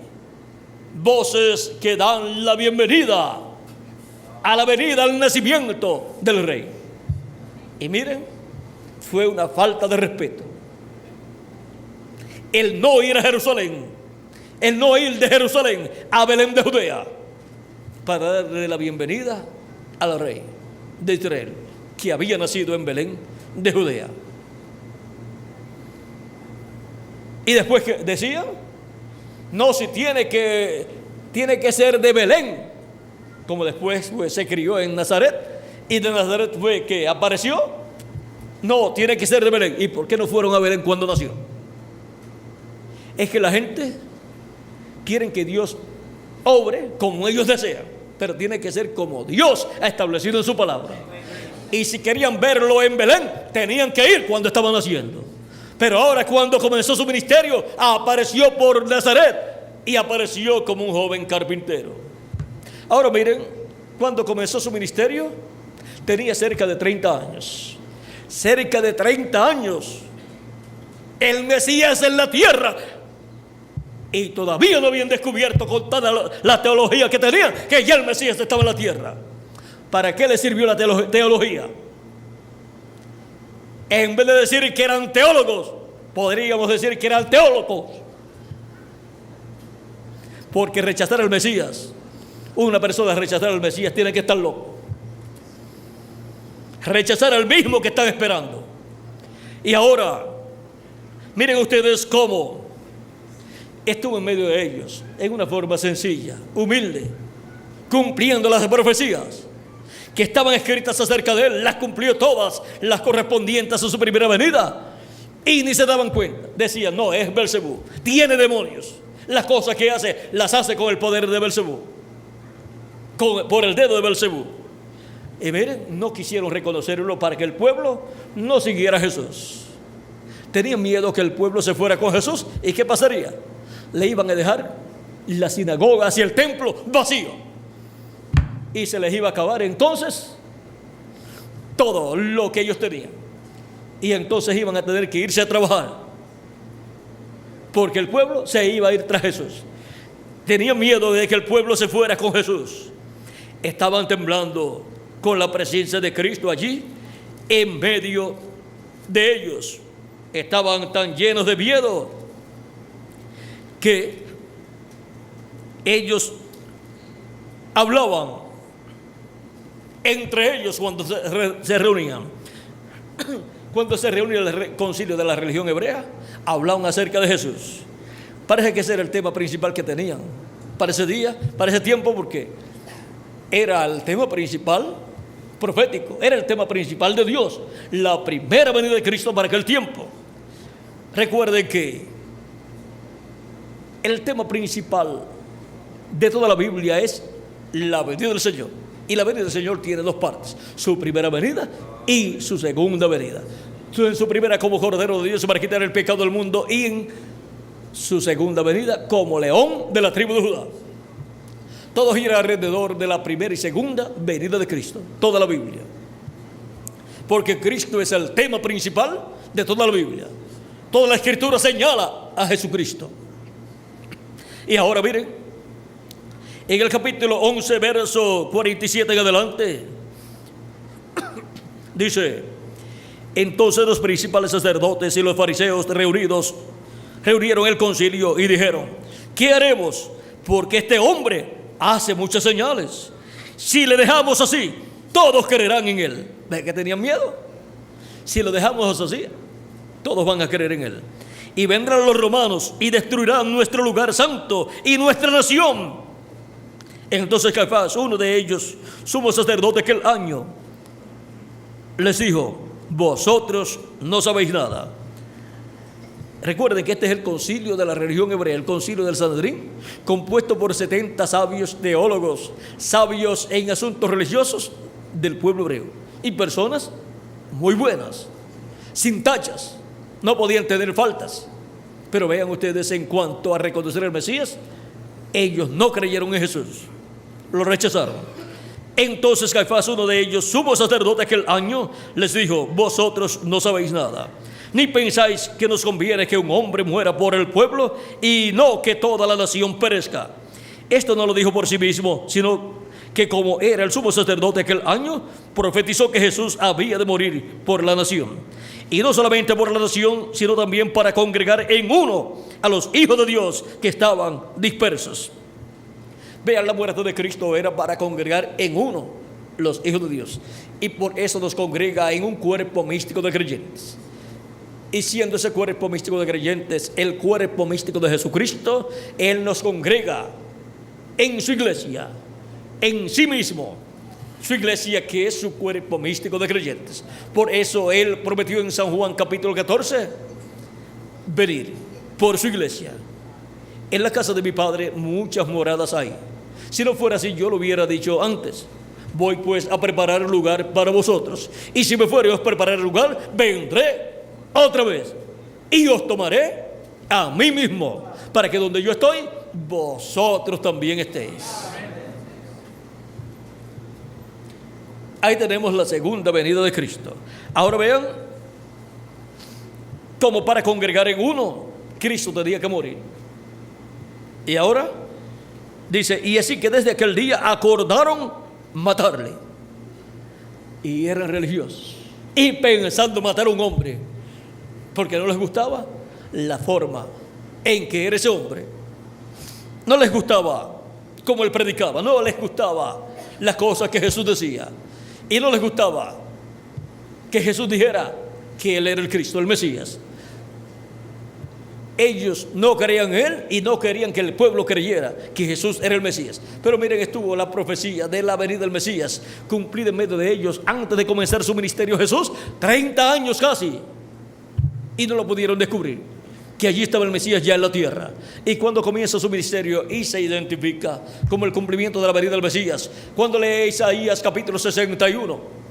[SPEAKER 1] voces que dan la bienvenida a la venida, al nacimiento del rey. Y miren, fue una falta de respeto el no ir a Jerusalén, el no ir de Jerusalén a Belén de Judea para darle la bienvenida al rey de Israel, que había nacido en Belén de Judea. Y después que decían, no, si tiene que ser de Belén, como después se crió en Nazaret, y de Nazaret fue que apareció. No, tiene que ser de Belén. ¿Y por qué no fueron a Belén cuando nació? Es que la gente quiere que Dios obre como ellos desean, pero tiene que ser como Dios ha establecido en su palabra. Y si querían verlo en Belén, tenían que ir cuando estaba naciendo. Pero ahora, cuando comenzó su ministerio, apareció por Nazaret y apareció como un joven carpintero. Ahora miren, cuando comenzó su ministerio, tenía cerca de 30 años. Cerca de 30 años. El Mesías en la tierra. Y todavía no habían descubierto, con toda la teología que tenían, que ya el Mesías estaba en la tierra. ¿Para qué le sirvió la teología? En vez de decir que eran teólogos, podríamos decir que eran teólogos. Porque rechazar al Mesías, una persona rechazar al Mesías tiene que estar loco. Rechazar al mismo que están esperando. Y ahora, miren ustedes cómo estuvo en medio de ellos, en una forma sencilla, humilde, cumpliendo las profecías que estaban escritas acerca de él. Las cumplió todas, las correspondientes a su primera venida, y ni se daban cuenta. Decían, no, es Belcebú, tiene demonios. Las cosas que hace, las hace con el poder de Belcebú, por el dedo de Belcebú. Y miren, no quisieron reconocerlo para que el pueblo no siguiera a Jesús. Tenían miedo que el pueblo se fuera con Jesús. ¿Y qué pasaría? Le iban a dejar la sinagoga hacia el templo vacío, y se les iba a acabar entonces todo lo que ellos tenían. Y entonces iban a tener que irse a trabajar, porque el pueblo se iba a ir tras Jesús. Tenían miedo de que el pueblo se fuera con Jesús. Estaban temblando con la presencia de Cristo allí en medio de ellos. Estaban tan llenos de miedo que ellos hablaban entre ellos cuando se reunían. Cuando se reunía el concilio de la religión hebrea, hablaban acerca de Jesús. Parece que ese era el tema principal que tenían para ese día, para ese tiempo, porque era el tema principal profético, era el tema principal de Dios, la primera venida de Cristo para aquel tiempo. Recuerden que el tema principal de toda la Biblia es la venida del Señor. Y la venida del Señor tiene dos partes: su primera venida y su segunda venida. En su primera como Cordero de Dios para quitar el pecado del mundo, y en su segunda venida como León de la tribu de Judá. Todo gira alrededor de la primera y segunda venida de Cristo, toda la Biblia. Porque Cristo es el tema principal de toda la Biblia. Toda la Escritura señala a Jesucristo. Y ahora miren, en el capítulo 11, verso 47 en adelante, dice: entonces los principales sacerdotes y los fariseos reunieron el concilio y dijeron: ¿qué haremos? Porque este hombre hace muchas señales. Si le dejamos así, todos creerán en él. ¿Ves que tenían miedo? Si lo dejamos así, todos van a creer en él. Y vendrán los romanos y destruirán nuestro lugar santo y nuestra nación. Entonces Caifás, uno de ellos, sumo sacerdote aquel año, les dijo: vosotros no sabéis nada. Recuerden que este es el concilio de la religión hebrea, el concilio del Sanedrín, compuesto por 70 sabios teólogos, sabios en asuntos religiosos del pueblo hebreo, y personas muy buenas, sin tachas, no podían tener faltas. Pero vean ustedes, en cuanto a reconocer al Mesías, ellos no creyeron en Jesús, lo rechazaron. Entonces Caifás, uno de ellos, sumo sacerdote aquel año, les dijo: vosotros no sabéis nada, ni pensáis que nos conviene que un hombre muera por el pueblo y no que toda la nación perezca. Esto no lo dijo por sí mismo, sino que como era el sumo sacerdote aquel año, profetizó que Jesús había de morir por la nación. Y no solamente por la nación, sino también para congregar en uno a los hijos de Dios que estaban dispersos. Vean, la muerte de Cristo era para congregar en uno los hijos de Dios. Y por eso nos congrega en un cuerpo místico de creyentes. Y siendo ese cuerpo místico de creyentes el cuerpo místico de Jesucristo, Él nos congrega en su iglesia, en sí mismo, su iglesia, que es su cuerpo místico de creyentes. Por eso Él prometió en San Juan capítulo 14 venir por su iglesia. En la casa de mi Padre muchas moradas hay. Si no fuera así, yo lo hubiera dicho antes. Voy pues a preparar lugar para vosotros. Y si me fuere a preparar el lugar, vendré otra vez y os tomaré a mí mismo, para que donde yo estoy, vosotros también estéis. Ahí tenemos la segunda venida de Cristo. Ahora vean, como para congregar en uno, Cristo tenía que morir. Y ahora dice: y así que desde aquel día acordaron matarle. Y eran religiosos y pensando matar a un hombre, porque no les gustaba la forma en que era ese hombre. No les gustaba cómo él predicaba, no les gustaba las cosas que Jesús decía, y no les gustaba que Jesús dijera que él era el Cristo, el Mesías. Ellos no creían en él y no querían que el pueblo creyera que Jesús era el Mesías. Pero miren, estuvo la profecía de la venida del Mesías cumplida en medio de ellos antes de comenzar su ministerio Jesús, 30 años casi, y no lo pudieron descubrir, que allí estaba el Mesías ya en la tierra. Y cuando comienza su ministerio y se identifica como el cumplimiento de la venida del Mesías, cuando lee Isaías capítulo 61,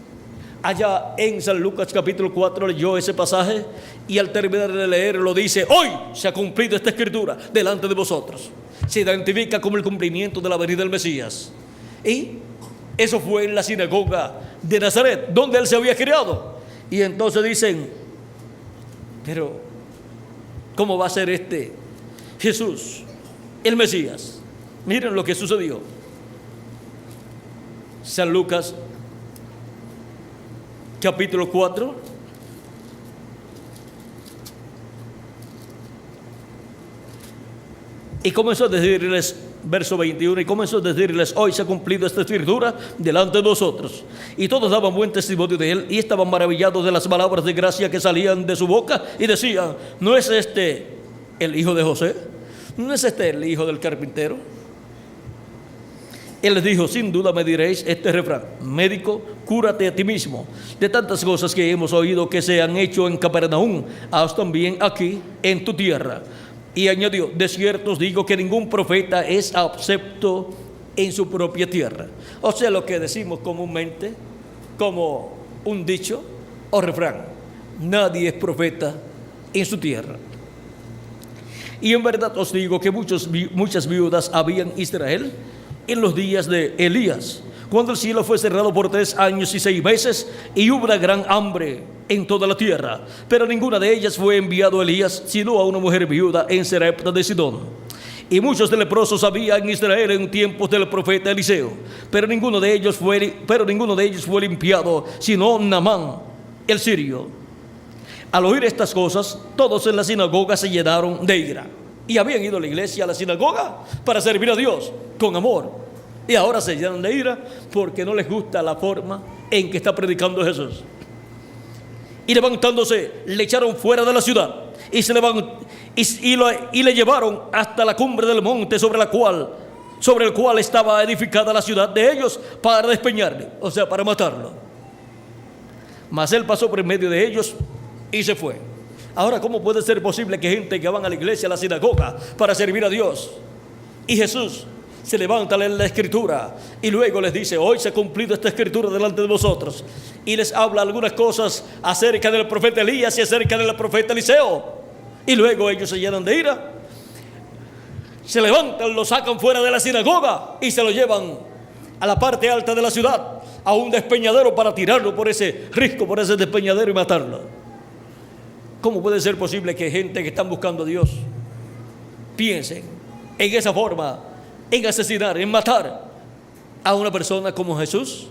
[SPEAKER 1] allá en San Lucas capítulo 4 leyó ese pasaje, y al terminar de leerlo dice: hoy se ha cumplido esta escritura delante de vosotros. Se identifica como el cumplimiento de la venida del Mesías. Y eso fue en la sinagoga de Nazaret, donde él se había criado. Y entonces dicen: pero ¿cómo va a ser este Jesús el Mesías? Miren lo que sucedió. San Lucas capítulo 4 y comenzó a decirles, verso 21, y comenzó a decirles: hoy se ha cumplido esta escritura delante de vosotros. Y todos daban buen testimonio de él, y estaban maravillados de las palabras de gracia que salían de su boca, y decían: ¿no es este el hijo de José? ¿No es este el hijo del carpintero? Él les dijo: sin duda me diréis este refrán: médico, cúrate a ti mismo. De tantas cosas que hemos oído que se han hecho en Capernaum, haz también aquí en tu tierra. Y añadió: de cierto os digo que ningún profeta es acepto en su propia tierra. O sea, lo que decimos comúnmente como un dicho o refrán: nadie es profeta en su tierra. Y en verdad os digo que muchas viudas había en Israel en los días de Elías, cuando el cielo fue cerrado por 3 años y 6 meses, y hubo una gran hambre en toda la tierra. Pero ninguna de ellas fue enviado a Elías, sino a una mujer viuda en Sarepta de Sidón. Y muchos de leprosos había en Israel en tiempos del profeta Eliseo, pero ninguno de ellos fue limpiado, sino Naamán el sirio. Al oír estas cosas, todos en la sinagoga se llenaron de ira, y habían ido a la iglesia, a la sinagoga, para servir a Dios con amor, y ahora se llenan de ira porque no les gusta la forma en que está predicando Jesús. Y levantándose, le echaron fuera de la ciudad, y le llevaron hasta la cumbre del monte sobre el cual estaba edificada la ciudad de ellos, para despeñarle, o sea, para matarlo. Mas él pasó por en medio de ellos y se fue. Ahora, ¿cómo puede ser posible que gente que van a la iglesia, a la sinagoga, para servir a Dios, y Jesús se levanta a leer la escritura y luego les dice: hoy se ha cumplido esta escritura delante de vosotros, y les habla algunas cosas acerca del profeta Elías y acerca del profeta Eliseo, y luego ellos se llenan de ira, se levantan, lo sacan fuera de la sinagoga y se lo llevan a la parte alta de la ciudad, a un despeñadero, para tirarlo por ese risco, por ese despeñadero, y matarlo. ¿Cómo puede ser posible que gente que están buscando a Dios piensen en esa forma, en asesinar, en matar a una persona como Jesús,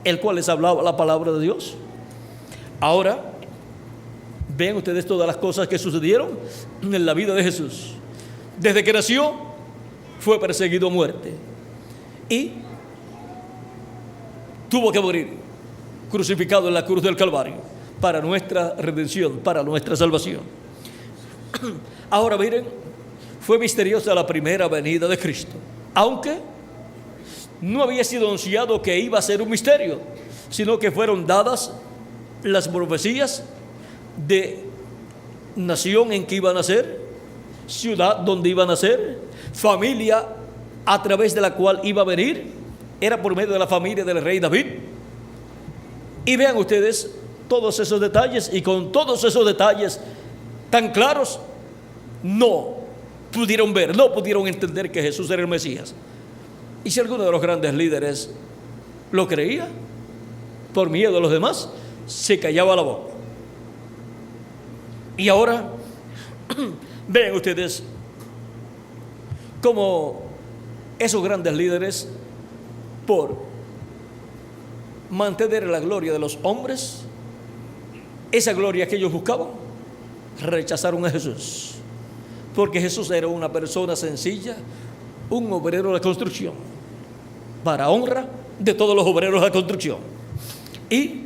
[SPEAKER 1] el cual les hablaba la palabra de Dios? Ahora, vean ustedes todas las cosas que sucedieron en la vida de Jesús. Desde que nació, fue perseguido a muerte y tuvo que morir crucificado en la cruz del Calvario para nuestra redención, para nuestra salvación. Ahora miren, fue misteriosa la primera venida de Cristo, aunque no había sido anunciado que iba a ser un misterio, sino que fueron dadas las profecías de nación en que iba a nacer, ciudad donde iba a nacer, familia a través de la cual iba a venir. Era por medio de la familia del rey David. Y vean ustedes todos esos detalles, y con todos esos detalles tan claros, no pudieron ver, no pudieron entender que Jesús era el Mesías. Y si alguno de los grandes líderes lo creía, por miedo a los demás, se callaba la boca. Y ahora vean ustedes cómo esos grandes líderes, por mantener la gloria de los hombres, esa gloria que ellos buscaban, rechazaron a Jesús, porque Jesús era una persona sencilla, un obrero de la construcción, para honra de todos los obreros de la construcción, y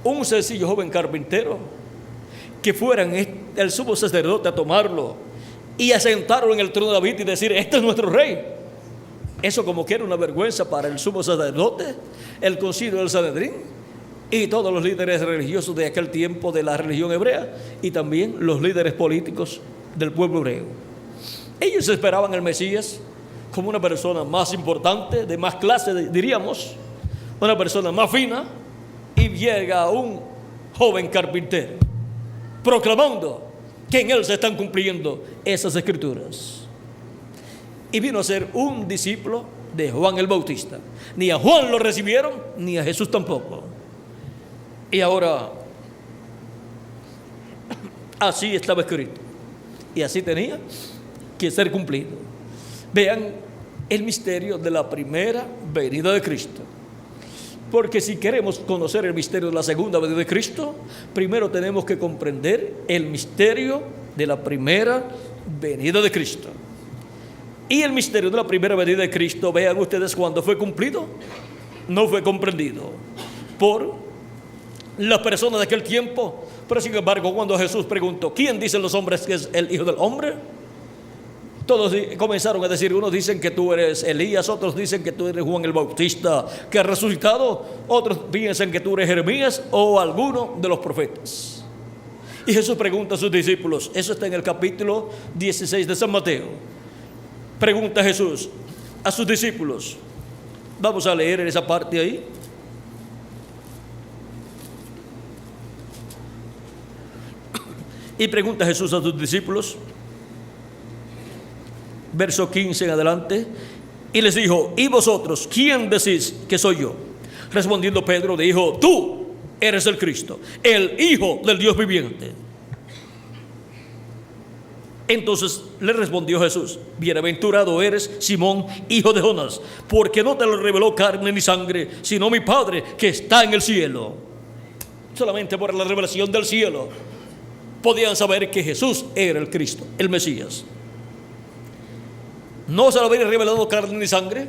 [SPEAKER 1] un sencillo joven carpintero, que fueran el sumo sacerdote a tomarlo y a sentarlo en el trono de David y decir: este es nuestro rey. Eso como que era una vergüenza para el sumo sacerdote, el concilio del Sanedrín y todos los líderes religiosos de aquel tiempo de la religión hebrea, y también los líderes políticos del pueblo hebreo. Ellos esperaban al Mesías como una persona más importante, de más clase, diríamos, una persona más fina, y llega un joven carpintero proclamando que en él se están cumpliendo esas escrituras. Y vino a ser un discípulo de Juan el Bautista. Ni a Juan lo recibieron, ni a Jesús tampoco. Y ahora, así estaba escrito, y así tenía que ser cumplido. Vean el misterio de la primera venida de Cristo. Porque si queremos conocer el misterio de la segunda venida de Cristo, primero tenemos que comprender el misterio de la primera venida de Cristo. Y el misterio de la primera venida de Cristo, vean ustedes, cuando fue cumplido, no fue comprendido por las personas de aquel tiempo. Pero sin embargo, cuando Jesús preguntó: ¿quién dicen los hombres que es el Hijo del Hombre?, todos comenzaron a decir: unos dicen que tú eres Elías, otros dicen que tú eres Juan el Bautista que ha resucitado, otros piensan que tú eres Jeremías o alguno de los profetas. Y Jesús pregunta a sus discípulos, eso está en el capítulo 16 de San Mateo. Pregunta Jesús a sus discípulos, vamos a leer en esa parte ahí. Y pregunta Jesús a sus discípulos, verso 15 en adelante, y les dijo: ¿y vosotros quién decís que soy yo? Respondiendo Pedro dijo: tú eres el Cristo, el Hijo del Dios viviente. Entonces le respondió Jesús: bienaventurado eres, Simón, hijo de Jonás, porque no te lo reveló carne ni sangre, sino mi Padre que está en el cielo. Solamente por la revelación del cielo podían saber que Jesús era el Cristo, el Mesías. No se lo había revelado carne ni sangre,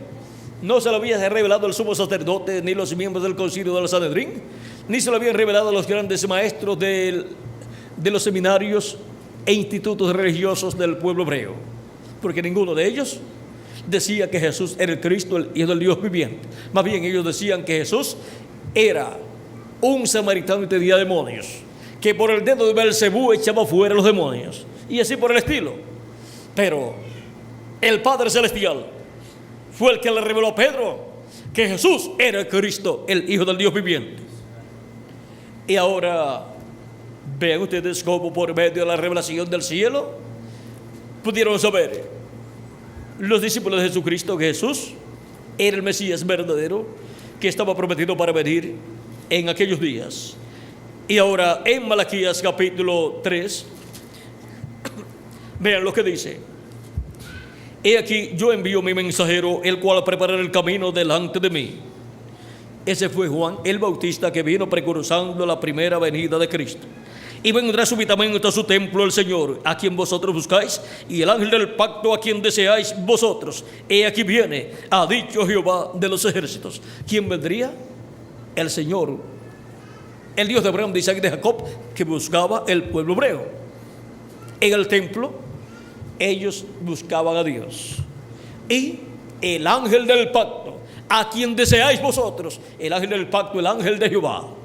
[SPEAKER 1] no se lo había revelado el sumo sacerdote, ni los miembros del concilio del Sanedrín, ni se lo habían revelado los grandes maestros de los seminarios e institutos religiosos del pueblo hebreo, porque ninguno de ellos decía que Jesús era el Cristo, el Hijo del Dios viviente. Más bien ellos decían que Jesús era un samaritano que tenía demonios, que por el dedo de Belcebú echaba fuera los demonios, y así por el estilo. Pero el Padre Celestial fue el que le reveló a Pedro que Jesús era el Cristo, el Hijo del Dios viviente. Y ahora vean ustedes cómo por medio de la revelación del cielo pudieron saber los discípulos de Jesucristo que Jesús era el Mesías verdadero que estaba prometido para venir en aquellos días. Y ahora en Malaquías capítulo 3, vean lo que dice: he aquí yo envío mi mensajero, el cual preparará el camino delante de mí. Ese fue Juan el Bautista, que vino precursando la primera venida de Cristo. Y vendrá súbitamente a su templo el Señor, a quien vosotros buscáis, y el ángel del pacto, a quien deseáis vosotros. He aquí viene, ha dicho Jehová de los ejércitos. ¿Quién vendría? El Señor, el Dios de Abraham, de Isaac y de Jacob, que buscaba el pueblo hebreo. En el templo ellos buscaban a Dios. Y el ángel del pacto, a quien deseáis vosotros, el ángel del pacto, el ángel de Jehová,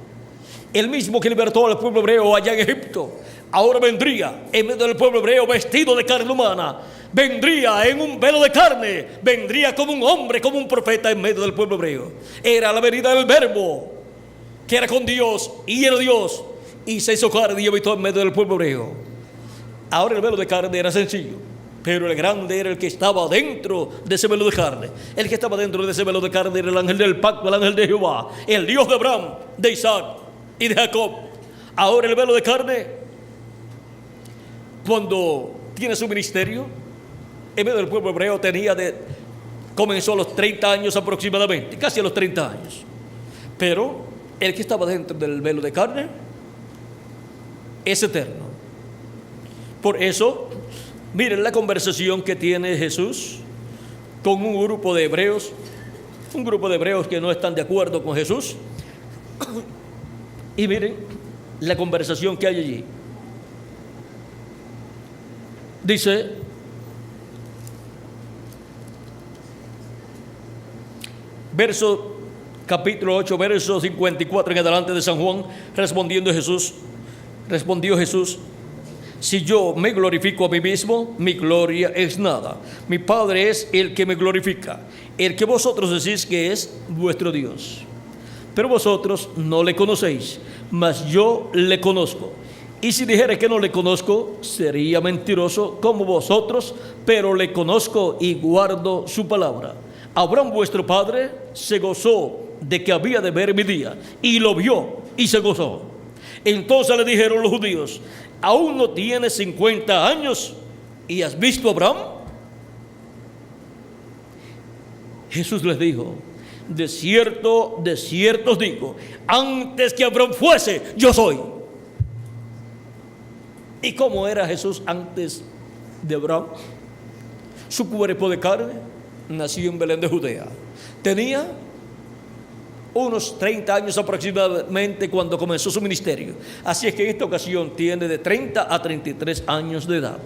[SPEAKER 1] el mismo que libertó al pueblo hebreo allá en Egipto, ahora vendría en medio del pueblo hebreo vestido de carne humana, vendría en un velo de carne, vendría como un hombre, como un profeta en medio del pueblo hebreo. Era la venida del Verbo, que era con Dios y era Dios, y se hizo carne y habitó en medio del pueblo hebreo. Ahora el velo de carne era sencillo, pero el grande era el que estaba dentro de ese velo de carne. El que estaba dentro de ese velo de carne era el ángel del pacto, el ángel de Jehová, el Dios de Abraham, de Isaac y de Jacob. Ahora el velo de carne, cuando tiene su ministerio en medio del pueblo hebreo, comenzó a los 30 años aproximadamente, casi a los 30 años. Pero el que estaba dentro del velo de carne es eterno. Por eso, miren la conversación que tiene Jesús con un grupo de hebreos que no están de acuerdo con Jesús. Y miren la conversación que hay allí. Dice: capítulo 8, verso 54 en adelante de San Juan. Respondió Jesús: si yo me glorifico a mí mismo, mi gloria es nada. Mi Padre es el que me glorifica, el que vosotros decís que es vuestro Dios. Pero vosotros no le conocéis, mas yo le conozco. Y si dijere que no le conozco, sería mentiroso como vosotros, pero le conozco y guardo su palabra. Abraham vuestro padre se gozó de que había de ver mi día, y lo vio y se gozó. Entonces le dijeron los judíos: ¿aún no tienes 50 años y has visto a Abraham? Jesús les dijo: de cierto os digo, antes que Abraham fuese, yo soy. ¿Y cómo era Jesús antes de Abraham? Su cuerpo de carne nació en Belén de Judea. Tenía unos 30 años aproximadamente cuando comenzó su ministerio. Así es que en esta ocasión tiene de 30 a 33 años de edad.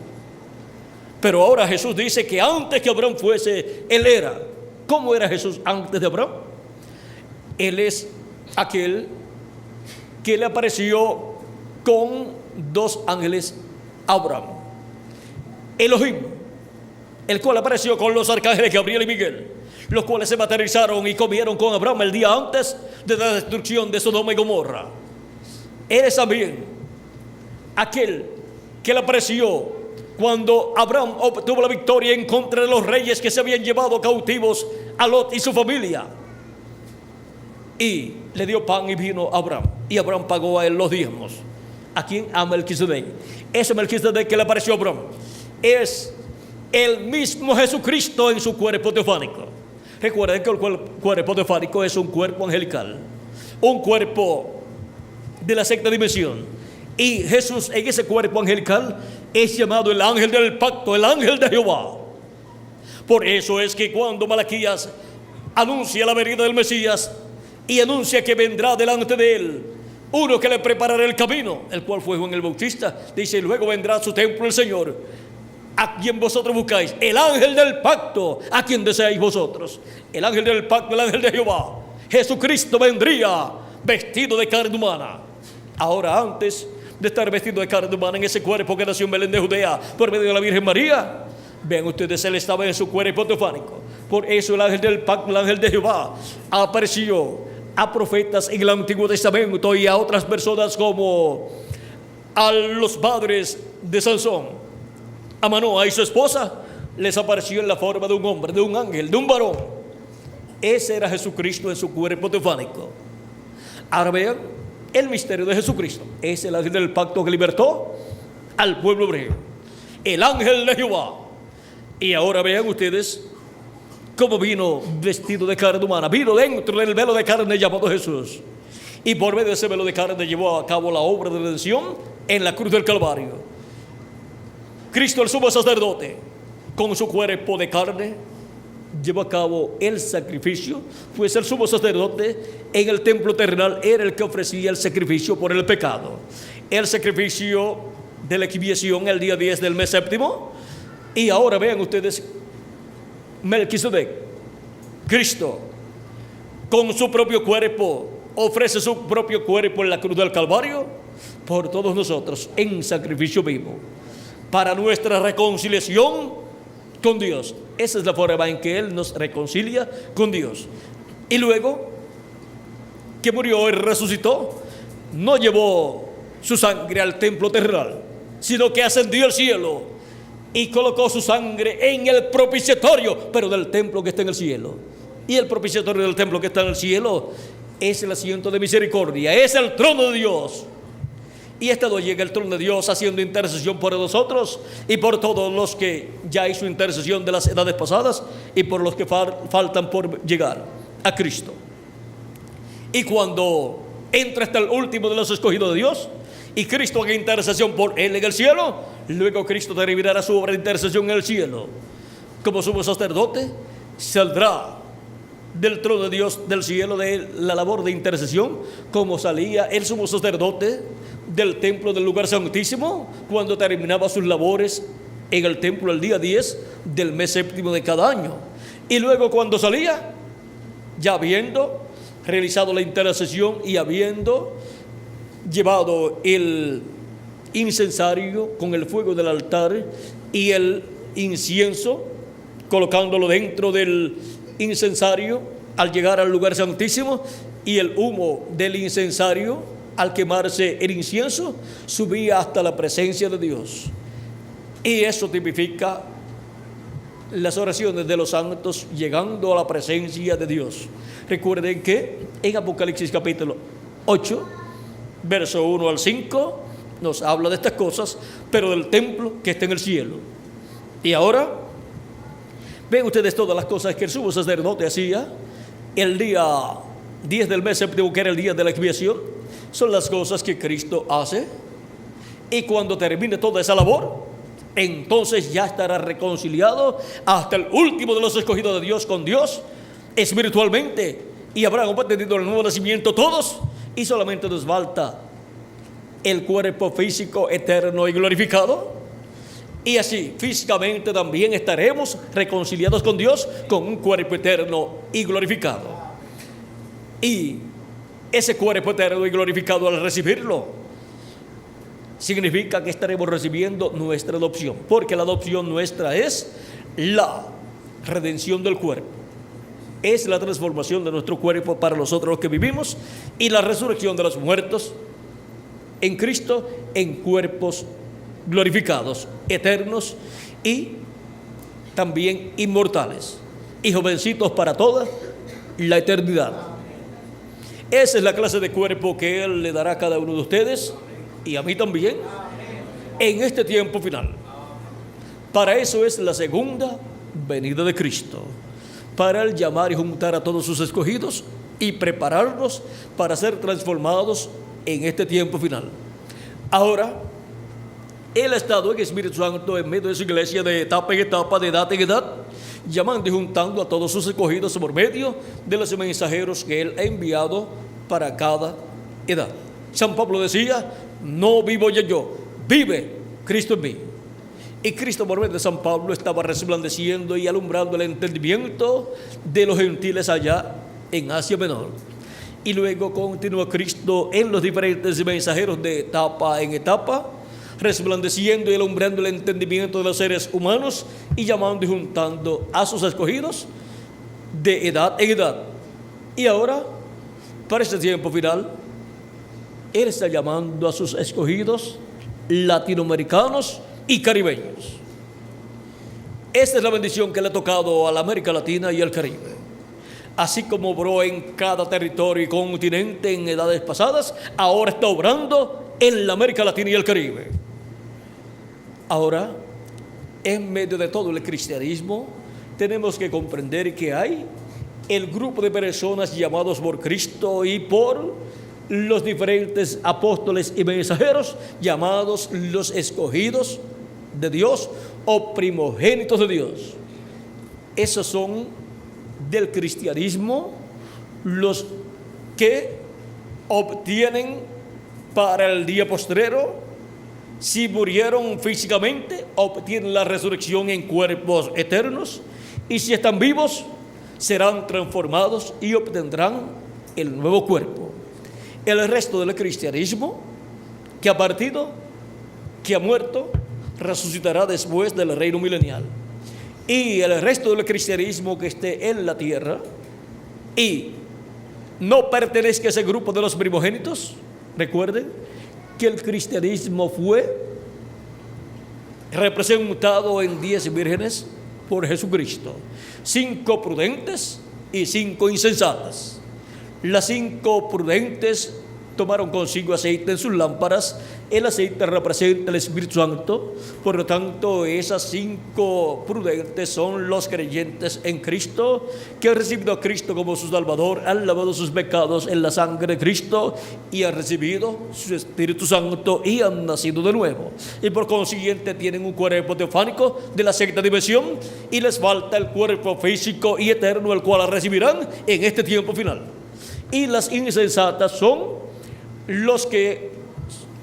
[SPEAKER 1] Pero ahora Jesús dice que antes que Abraham fuese, Él era. ¿Cómo era Jesús antes de Abraham? Él es aquel que le apareció con 2 ángeles a Abraham. Elohim, el cual apareció con los arcángeles Gabriel y Miguel, los cuales se materializaron y comieron con Abraham el día antes de la destrucción de Sodoma y Gomorra. Él es también aquel que le apareció cuando Abraham obtuvo la victoria en contra de los reyes que se habían llevado cautivos a Lot y su familia, y le dio pan y vino a Abraham, y Abraham pagó a él los diezmos. ¿A quién? A Melquisedec. Ese Melquisedec que le apareció a Abraham es el mismo Jesucristo en su cuerpo teofánico. Recuerden que el cuerpo teofánico es un cuerpo angelical, un cuerpo de la sexta dimensión, y Jesús en ese cuerpo angelical es llamado el ángel del pacto, el ángel de Jehová. Por eso es que cuando Malaquías anuncia la venida del Mesías y anuncia que vendrá delante de él uno que le preparará el camino, el cual fue Juan el Bautista, dice: luego vendrá a su templo el Señor, a quien vosotros buscáis, el ángel del pacto, a quien deseáis vosotros. El ángel del pacto, el ángel de Jehová, Jesucristo, vendría vestido de carne humana. Ahora, antes de estar vestido de carne humana en ese cuerpo que nació en Belén de Judea por medio de la Virgen María, Vean ustedes, él estaba en su cuerpo teofánico. Por eso el ángel del pacto, el ángel de Jehová, apareció a profetas en el Antiguo Testamento y a otras personas, como a los padres de Sansón, a Manoa y su esposa. Les apareció en la forma de un hombre, de un ángel, de un varón. Ese era Jesucristo en su cuerpo teofánico. Ahora vean el misterio de Jesucristo. Es el ángel del pacto que libertó al pueblo hebreo, el ángel de Jehová. Y ahora vean ustedes cómo vino vestido de carne humana. Vino dentro del velo de carne llamado Jesús, y por medio de ese velo de carne llevó a cabo la obra de redención en la cruz del Calvario. Cristo, el sumo sacerdote, con su cuerpo de carne, llevó a cabo el sacrificio, pues el sumo sacerdote en el templo terrenal era el que ofrecía el sacrificio por el pecado. El sacrificio de la expiación el día 10 del mes séptimo. Y ahora vean ustedes, Melquisedec, Cristo, con su propio cuerpo, ofrece su propio cuerpo en la cruz del Calvario por todos nosotros en sacrificio vivo, para nuestra reconciliación con Dios. Esa es la forma en que Él nos reconcilia con Dios. Y luego que murió y resucitó, no llevó su sangre al templo terrenal, sino que ascendió al cielo y colocó su sangre en el propiciatorio, pero del templo que está en el cielo. Y el propiciatorio del templo que está en el cielo es el asiento de misericordia, es el trono de Dios. Y estado llega el trono de Dios haciendo intercesión por nosotros y por todos los que ya hizo intercesión de las edades pasadas y por los que faltan por llegar a Cristo. Y cuando entra hasta el último de los escogidos de Dios y Cristo haga intercesión por él en el cielo, luego Cristo terminará su obra de intercesión en el cielo. Como sumo sacerdote, saldrá del trono de Dios del cielo de la labor de intercesión, como salía el sumo sacerdote del templo del lugar santísimo cuando terminaba sus labores en el templo el día 10 del mes séptimo de cada año. Y luego cuando salía, ya habiendo realizado la intercesión y habiendo llevado el incensario con el fuego del altar y el incienso, colocándolo dentro del incensario al llegar al lugar santísimo, y el humo del incensario, al quemarse el incienso, subía hasta la presencia de Dios. Y eso tipifica las oraciones de los santos llegando a la presencia de Dios. Recuerden que en Apocalipsis capítulo 8, verso 1 al 5, nos habla de estas cosas, pero del templo que está en el cielo. Y ahora ven ustedes todas las cosas que el sumo sacerdote hacía el día 10 del mes séptimo, que era el día de la expiación. Son las cosas que Cristo hace, y cuando termine toda esa labor, entonces ya estará reconciliado hasta el último de los escogidos de Dios con Dios espiritualmente, y habrán obtenido el nuevo nacimiento todos, y solamente nos falta el cuerpo físico eterno y glorificado. Y así físicamente también estaremos reconciliados con Dios con un cuerpo eterno y glorificado. Y ese cuerpo eterno y glorificado, al recibirlo, significa que estaremos recibiendo nuestra adopción, porque la adopción nuestra es la redención del cuerpo, es la transformación de nuestro cuerpo para nosotros los que vivimos, y la resurrección de los muertos en Cristo en cuerpos glorificados, eternos y también inmortales, y jovencitos para toda la eternidad. Esa es la clase de cuerpo que Él le dará a cada uno de ustedes y a mí también en este tiempo final. Para eso es la segunda venida de Cristo, para Él llamar y juntar a todos sus escogidos y prepararlos para ser transformados en este tiempo final. Ahora, Él ha estado en Espíritu Santo en medio de su iglesia de etapa en etapa, de edad en edad, llamando y juntando a todos sus escogidos por medio de los mensajeros que Él ha enviado para cada edad. San Pablo decía: no vivo ya yo, vive Cristo en mí. Y Cristo, por medio de San Pablo, estaba resplandeciendo y alumbrando el entendimiento de los gentiles allá en Asia Menor. Y luego continúa Cristo en los diferentes mensajeros de etapa en etapa, resplandeciendo y alumbrando el entendimiento de los seres humanos y llamando y juntando a sus escogidos de edad en edad. Y ahora, para este tiempo final, Él está llamando a sus escogidos latinoamericanos y caribeños. Esta es la bendición que le ha tocado a la América Latina y al Caribe. Así como obró en cada territorio y continente en edades pasadas, ahora está obrando en la América Latina y el Caribe. Ahora, en medio de todo el cristianismo, tenemos que comprender que hay el grupo de personas llamados por Cristo y por los diferentes apóstoles y mensajeros, llamados los escogidos de Dios o primogénitos de Dios. Esos son del cristianismo los que obtienen para el día postrero, si murieron físicamente, obtienen la resurrección en cuerpos eternos, y si están vivos, serán transformados y obtendrán el nuevo cuerpo. El resto del cristianismo que ha partido, que ha muerto, resucitará después del reino milenial. Y el resto del cristianismo que esté en la tierra y no pertenezca a ese grupo de los primogénitos, recuerden que el cristianismo fue representado en 10 vírgenes por Jesucristo, 5 prudentes y 5 insensatas. Las 5 prudentes tomaron consigo aceite en sus lámparas. El aceite representa el Espíritu Santo. Por lo tanto, esas 5 prudentes son los creyentes en Cristo, que han recibido a Cristo como su Salvador, han lavado sus pecados en la sangre de Cristo y han recibido su Espíritu Santo y han nacido de nuevo. Y por consiguiente tienen un cuerpo teofánico de la sexta dimensión, y les falta el cuerpo físico y eterno, el cual recibirán en este tiempo final. Y las insensatas son los que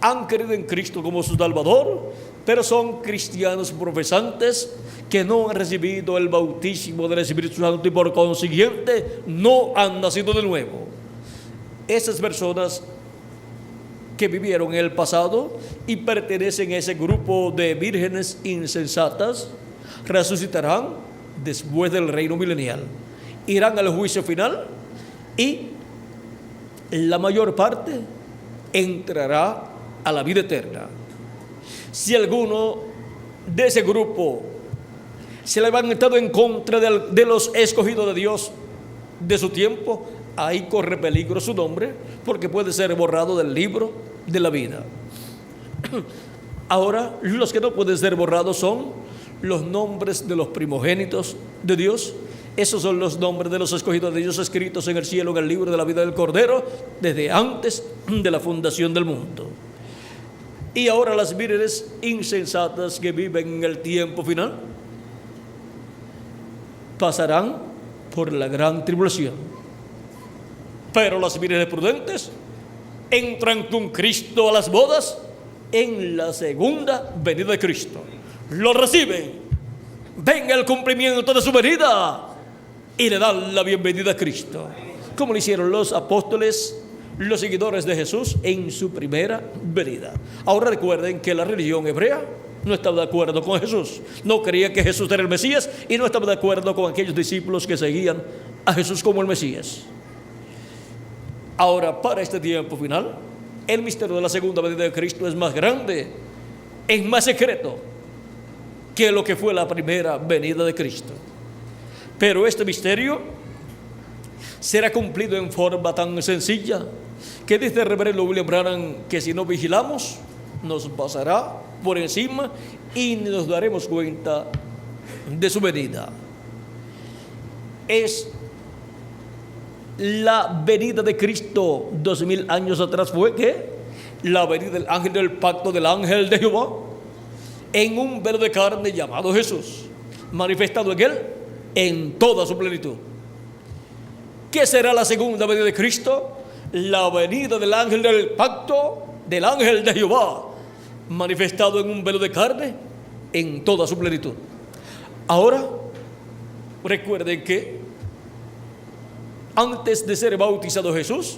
[SPEAKER 1] han creído en Cristo como su Salvador, pero son cristianos profesantes que no han recibido el bautismo del Espíritu Santo y por consiguiente no han nacido de nuevo. Esas personas que vivieron en el pasado y pertenecen a ese grupo de vírgenes insensatas resucitarán después del reino milenial, irán al juicio final y la mayor parte entrará a la vida eterna. Si alguno de ese grupo se le ha levantado en contra de los escogidos de Dios de su tiempo, ahí corre peligro su nombre, porque puede ser borrado del libro de la vida. Ahora, los que no pueden ser borrados son los nombres de los primogénitos de Dios. Esos son los nombres de los escogidos de Dios escritos en el cielo, en el libro de la vida del Cordero, desde antes de la fundación del mundo. Y ahora las vírgenes insensatas que viven en el tiempo final pasarán por la gran tribulación. Pero las vírgenes prudentes entran con Cristo a las bodas en la segunda venida de Cristo. Lo reciben, ven el cumplimiento de su venida y le dan la bienvenida a Cristo, como lo hicieron los apóstoles, los seguidores de Jesús en su primera venida. Ahora recuerden que la religión hebrea no estaba de acuerdo con Jesús, no creía que Jesús era el Mesías y no estaba de acuerdo con aquellos discípulos que seguían a Jesús como el Mesías. Ahora, para este tiempo final, el misterio de la segunda venida de Cristo es más grande, es más secreto que lo que fue la primera venida de Cristo. Pero este misterio será cumplido en forma tan sencilla que dice el reverendo William Branham que si no vigilamos nos pasará por encima y nos daremos cuenta de su venida. Es la venida de Cristo 2000 años atrás fue que la venida del ángel del pacto, del ángel de Jehová, en un velo de carne llamado Jesús, manifestado en él en toda su plenitud. ¿Qué será la segunda venida de Cristo? La venida del ángel del pacto, del ángel de Jehová, manifestado en un velo de carne en toda su plenitud. Ahora, recuerden que antes de ser bautizado Jesús,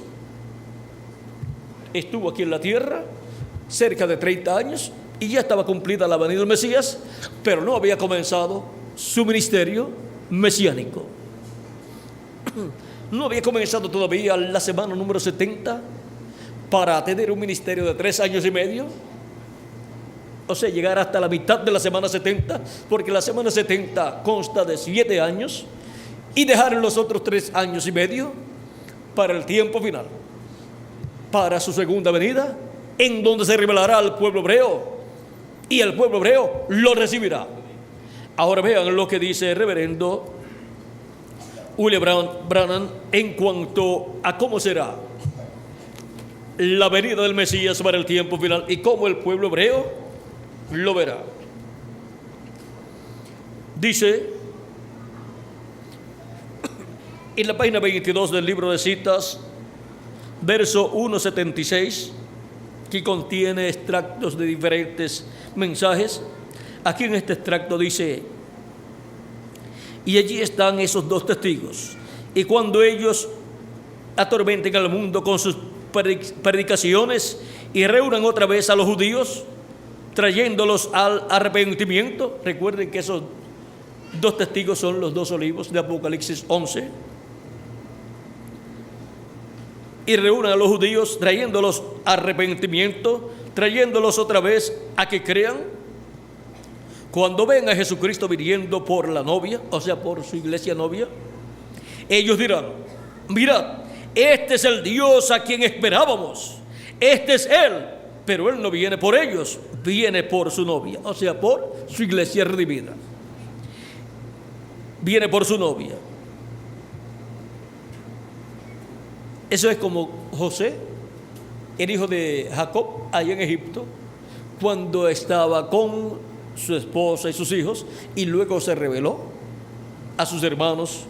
[SPEAKER 1] estuvo aquí en la tierra cerca de 30 años y ya estaba cumplida la venida del Mesías, pero no había comenzado su ministerio mesiánico. No había comenzado todavía la semana número 70 para tener un ministerio de 3 años y medio. O sea, llegar hasta la mitad de la semana 70, porque la semana 70 consta de 7 años, y dejar los otros 3 años y medio para el tiempo final, para su segunda venida, en donde se revelará al pueblo hebreo, y el pueblo hebreo lo recibirá. Ahora vean lo que dice el reverendo William Branham en cuanto a cómo será la venida del Mesías para el tiempo final y cómo el pueblo hebreo lo verá. Dice en la página 22 del libro de citas, verso 176, que contiene extractos de diferentes mensajes. Aquí en este extracto dice: y allí están esos 2 testigos, y cuando ellos atormenten al mundo con sus predicaciones y reúnan otra vez a los judíos, trayéndolos al arrepentimiento. Recuerden que esos 2 testigos son los 2 olivos de Apocalipsis 11. Y reúnan a los judíos, trayéndolos a arrepentimiento, trayéndolos otra vez a que crean. Cuando ven a Jesucristo viniendo por la novia, o sea, por su iglesia novia, ellos dirán: mirad, este es el Dios a quien esperábamos, este es Él. Pero Él no viene por ellos, viene por su novia, o sea, por su iglesia redimida. Viene por su novia. Eso es como José, el hijo de Jacob, allá en Egipto, cuando estaba con su esposa y sus hijos, y luego se reveló a sus hermanos,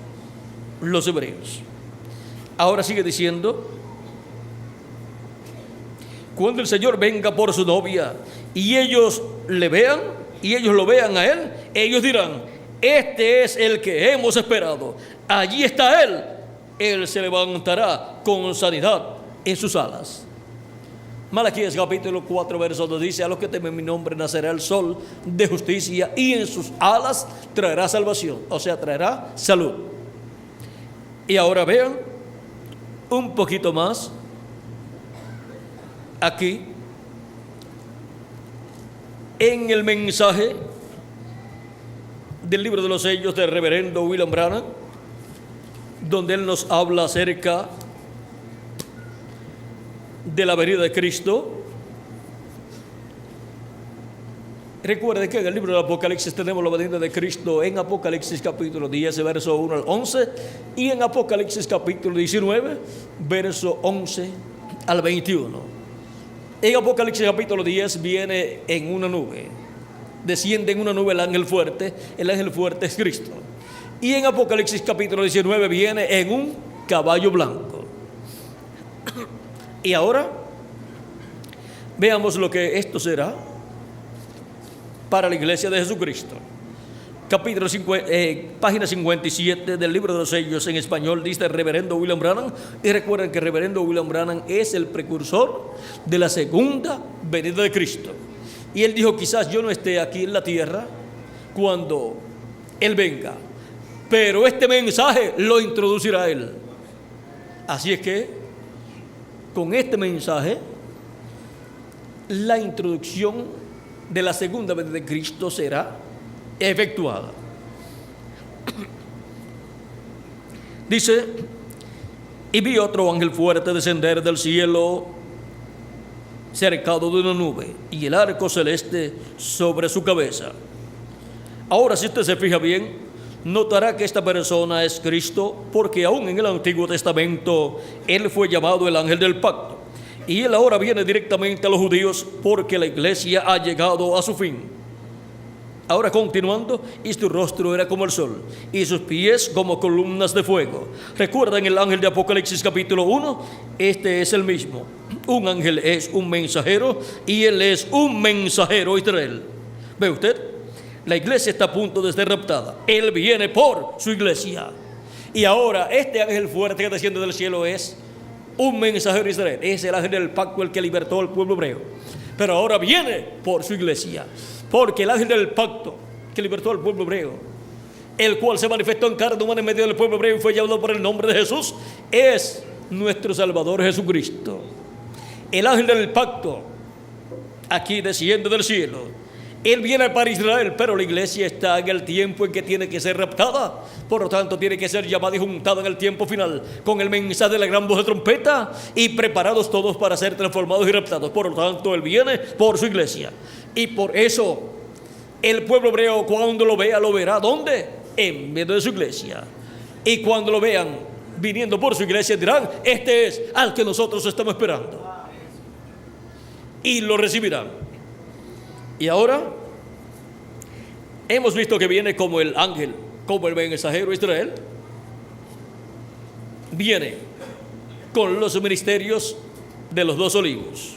[SPEAKER 1] los hebreos. Ahora sigue diciendo: cuando el Señor venga por su novia y ellos le vean, y ellos lo vean a Él, ellos dirán: este es el que hemos esperado, allí está Él. Él se levantará con sanidad en sus alas. Malaquías capítulo 4 verso 2 dice: a los que temen mi nombre nacerá el sol de justicia, y en sus alas traerá salvación, o sea, traerá salud. Y ahora vean un poquito más aquí en el mensaje del libro de los sellos del reverendo William Branham, donde él nos habla acerca de la venida de Cristo. Recuerde que en el libro del Apocalipsis tenemos la venida de Cristo en Apocalipsis capítulo 10, verso 1 al 11, y en Apocalipsis capítulo 19, verso 11 al 21. En Apocalipsis capítulo 10 viene en una nube, desciende en una nube el ángel fuerte es Cristo. Y en Apocalipsis capítulo 19 viene en un caballo blanco. Y ahora veamos lo que esto será para la iglesia de Jesucristo. Página 57 del libro de los sellos en español, dice el reverendo William Branham. Y recuerden que el reverendo William Branham es el precursor de la segunda venida de Cristo. Y él dijo: quizás yo no esté aquí en la tierra cuando Él venga, pero este mensaje lo introducirá Él. Así es que con este mensaje la introducción de la segunda venida de Cristo será efectuada. Dice: y vi otro ángel fuerte descender del cielo, cercado de una nube, y el arco celeste sobre su cabeza. Ahora, si usted se fija bien, notará que esta persona es Cristo, porque aún en el Antiguo Testamento Él fue llamado el ángel del pacto, y Él ahora viene directamente a los judíos porque la iglesia ha llegado a su fin. Ahora continuando: y su rostro era como el sol, y sus pies como columnas de fuego. ¿Recuerdan el ángel de Apocalipsis capítulo 1? Este es el mismo. Un ángel es un mensajero, y él es un mensajero Israel. ¿Ve usted? La iglesia está a punto de ser raptada. Él viene por su iglesia. Y ahora este ángel fuerte que desciende del cielo es un mensajero Israel. Es el ángel del pacto, el que libertó al pueblo hebreo. pero ahora viene por su iglesia. Porque el ángel del pacto que libertó al pueblo hebreo, el cual se manifestó en carne humana en medio del pueblo hebreo y fue llamado por el nombre de Jesús, es nuestro Salvador Jesucristo. El ángel del pacto aquí desciende del cielo. Él viene para Israel, pero la iglesia está en el tiempo en que tiene que ser raptada. Por lo tanto, tiene que ser llamada y juntada en el tiempo final con el mensaje de la gran voz de trompeta y preparados todos para ser transformados y raptados. Por lo tanto, Él viene por su iglesia. Y por eso, el pueblo hebreo, cuando lo vea, lo verá. ¿Dónde? En medio de su iglesia. Y cuando lo vean viniendo por su iglesia, dirán: este es al que nosotros estamos esperando. Y lo recibirán. Y ahora hemos visto que viene como el ángel, como el mensajero de Israel. Viene con los ministerios de los 2 olivos.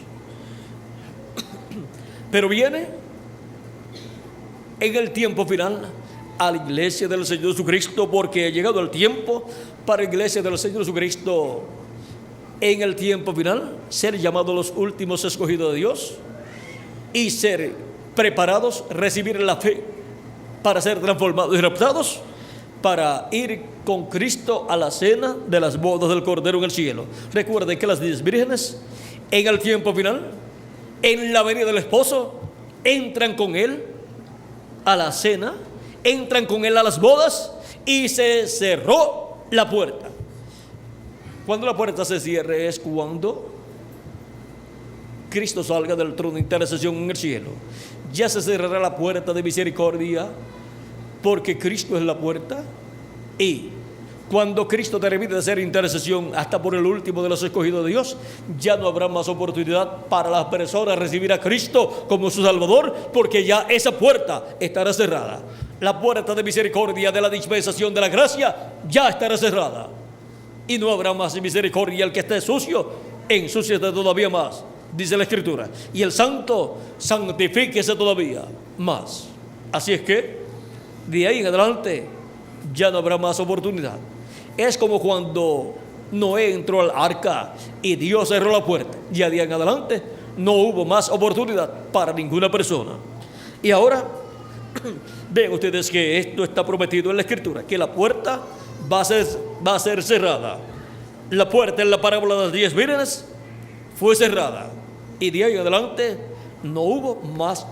[SPEAKER 1] Pero viene en el tiempo final a la iglesia del Señor Jesucristo, porque ha llegado el tiempo para la iglesia del Señor Jesucristo en el tiempo final ser llamados los últimos escogidos de Dios y ser preparados, recibir la fe para ser transformados y raptados, para ir con Cristo a la cena de las bodas del Cordero en el cielo. Recuerden que las 10 vírgenes en el tiempo final, en la venida del esposo, entran con Él a la cena, entran con Él a las bodas y se cerró la puerta. Cuando la puerta se cierre es cuando Cristo salga del trono de intercesión en el cielo. Ya se cerrará la puerta de misericordia, porque Cristo es la puerta. Y cuando Cristo termine de hacer intercesión hasta por el último de los escogidos de Dios, ya no habrá más oportunidad para las personas recibir a Cristo como su Salvador, porque ya esa puerta estará cerrada. La puerta de misericordia de la dispensación de la gracia ya estará cerrada. Y no habrá más misericordia. El que esté sucio, ensúciate todavía más, dice la Escritura. Y el santo, santifíquese todavía más. Así es que, de ahí en adelante, ya no habrá más oportunidad. Es como cuando Noé entró al arca y Dios cerró la puerta. Ya de ahí en adelante, no hubo más oportunidad para ninguna persona. Y ahora, ven ustedes que esto está prometido en la Escritura, que la puerta va a ser cerrada. La puerta en la parábola de las 10 vírgenes fue cerrada. Y de ahí en adelante no hubo más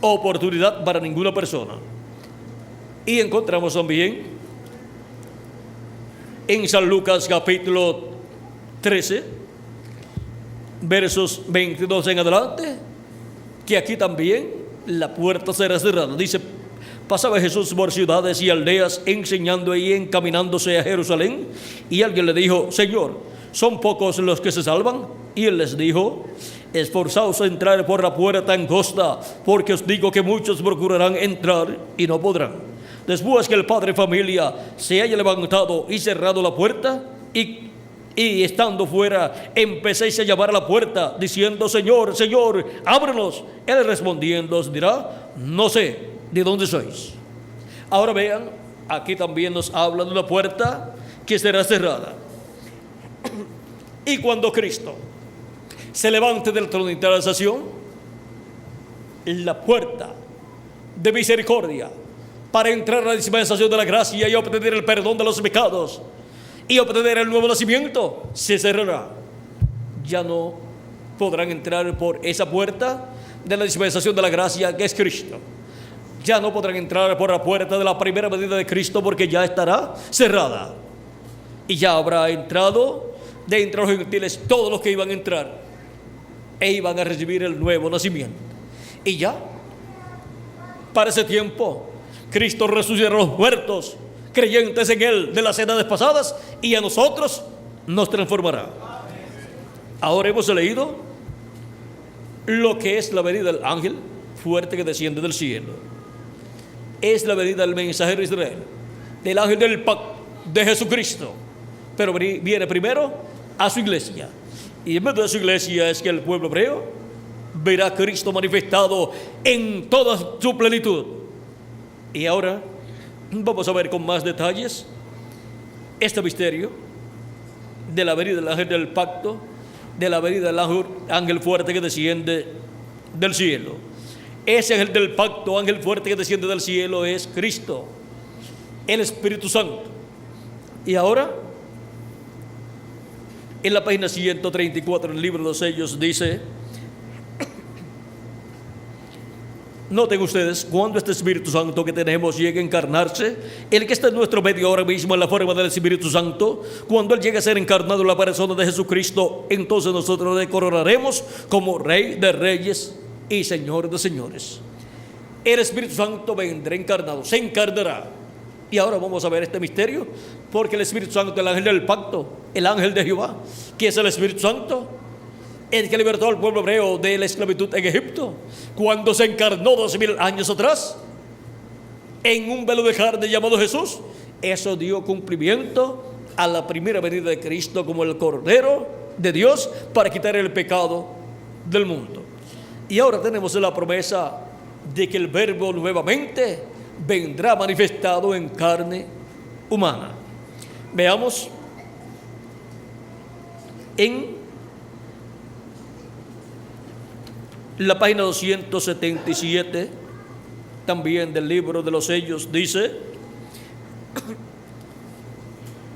[SPEAKER 1] oportunidad para ninguna persona. Y encontramos también en San Lucas capítulo 13, versos 22 en adelante, que aquí también la puerta será cerrada. Dice: pasaba Jesús por ciudades y aldeas enseñando y encaminándose a Jerusalén, y alguien le dijo: Señor, ¿son pocos los que se salvan? Y él les dijo: esforzaos a entrar por la puerta angosta, porque os digo que muchos procurarán entrar y no podrán. Después que el padre de familia se haya levantado y cerrado la puerta, y estando fuera, empecéis a llamar a la puerta, diciendo: Señor, Señor, ábrenos. Él respondiendo os dirá: no sé de dónde sois. Ahora vean, aquí también nos habla de una puerta que será cerrada. Y cuando Cristo se levante del trono de intercesión, la puerta de misericordia para entrar a la dispensación de la gracia y obtener el perdón de los pecados y obtener el nuevo nacimiento se cerrará. Ya no podrán entrar por esa puerta de la dispensación de la gracia que es Cristo. Ya no podrán entrar por la puerta de la primera venida de Cristo, porque ya estará cerrada. Y ya habrá entrado de entre los gentiles todos los que iban a entrar e iban a recibir el nuevo nacimiento. Y ya, para ese tiempo, Cristo resucitará a los muertos creyentes en Él de las edades pasadas, y a nosotros nos transformará. Ahora hemos leído lo que es la venida del ángel fuerte que desciende del cielo. Es la venida del mensajero de Israel, del ángel del pacto de Jesucristo. Pero viene primero a su iglesia. Y en medio de su iglesia es que el pueblo hebreo verá a Cristo manifestado en toda su plenitud. Y ahora vamos a ver con más detalles este misterio de la venida del ángel del pacto, de la venida del ángel fuerte que desciende del cielo. Ese ángel del pacto, ángel fuerte que desciende del cielo, es Cristo, el Espíritu Santo. Y ahora, en la página 134 del libro de los sellos dice, noten ustedes, cuando este Espíritu Santo que tenemos llegue a encarnarse, el que está en nuestro medio ahora mismo en la forma del Espíritu Santo, cuando Él llegue a ser encarnado en la persona de Jesucristo, entonces nosotros le coronaremos como Rey de Reyes y Señor de Señores. El Espíritu Santo vendrá encarnado, se encarnará. Y ahora vamos a ver este misterio, porque el Espíritu Santo, el ángel del pacto, el ángel de Jehová, que es el Espíritu Santo, el que libertó al pueblo hebreo de la esclavitud en Egipto, cuando se encarnó 2000 años atrás, en un velo de carne llamado Jesús, eso dio cumplimiento a la primera venida de Cristo como el Cordero de Dios para quitar el pecado del mundo. Y ahora tenemos la promesa de que el Verbo nuevamente vendrá manifestado en carne humana. Veamos en la página 277 también del libro de los sellos, dice: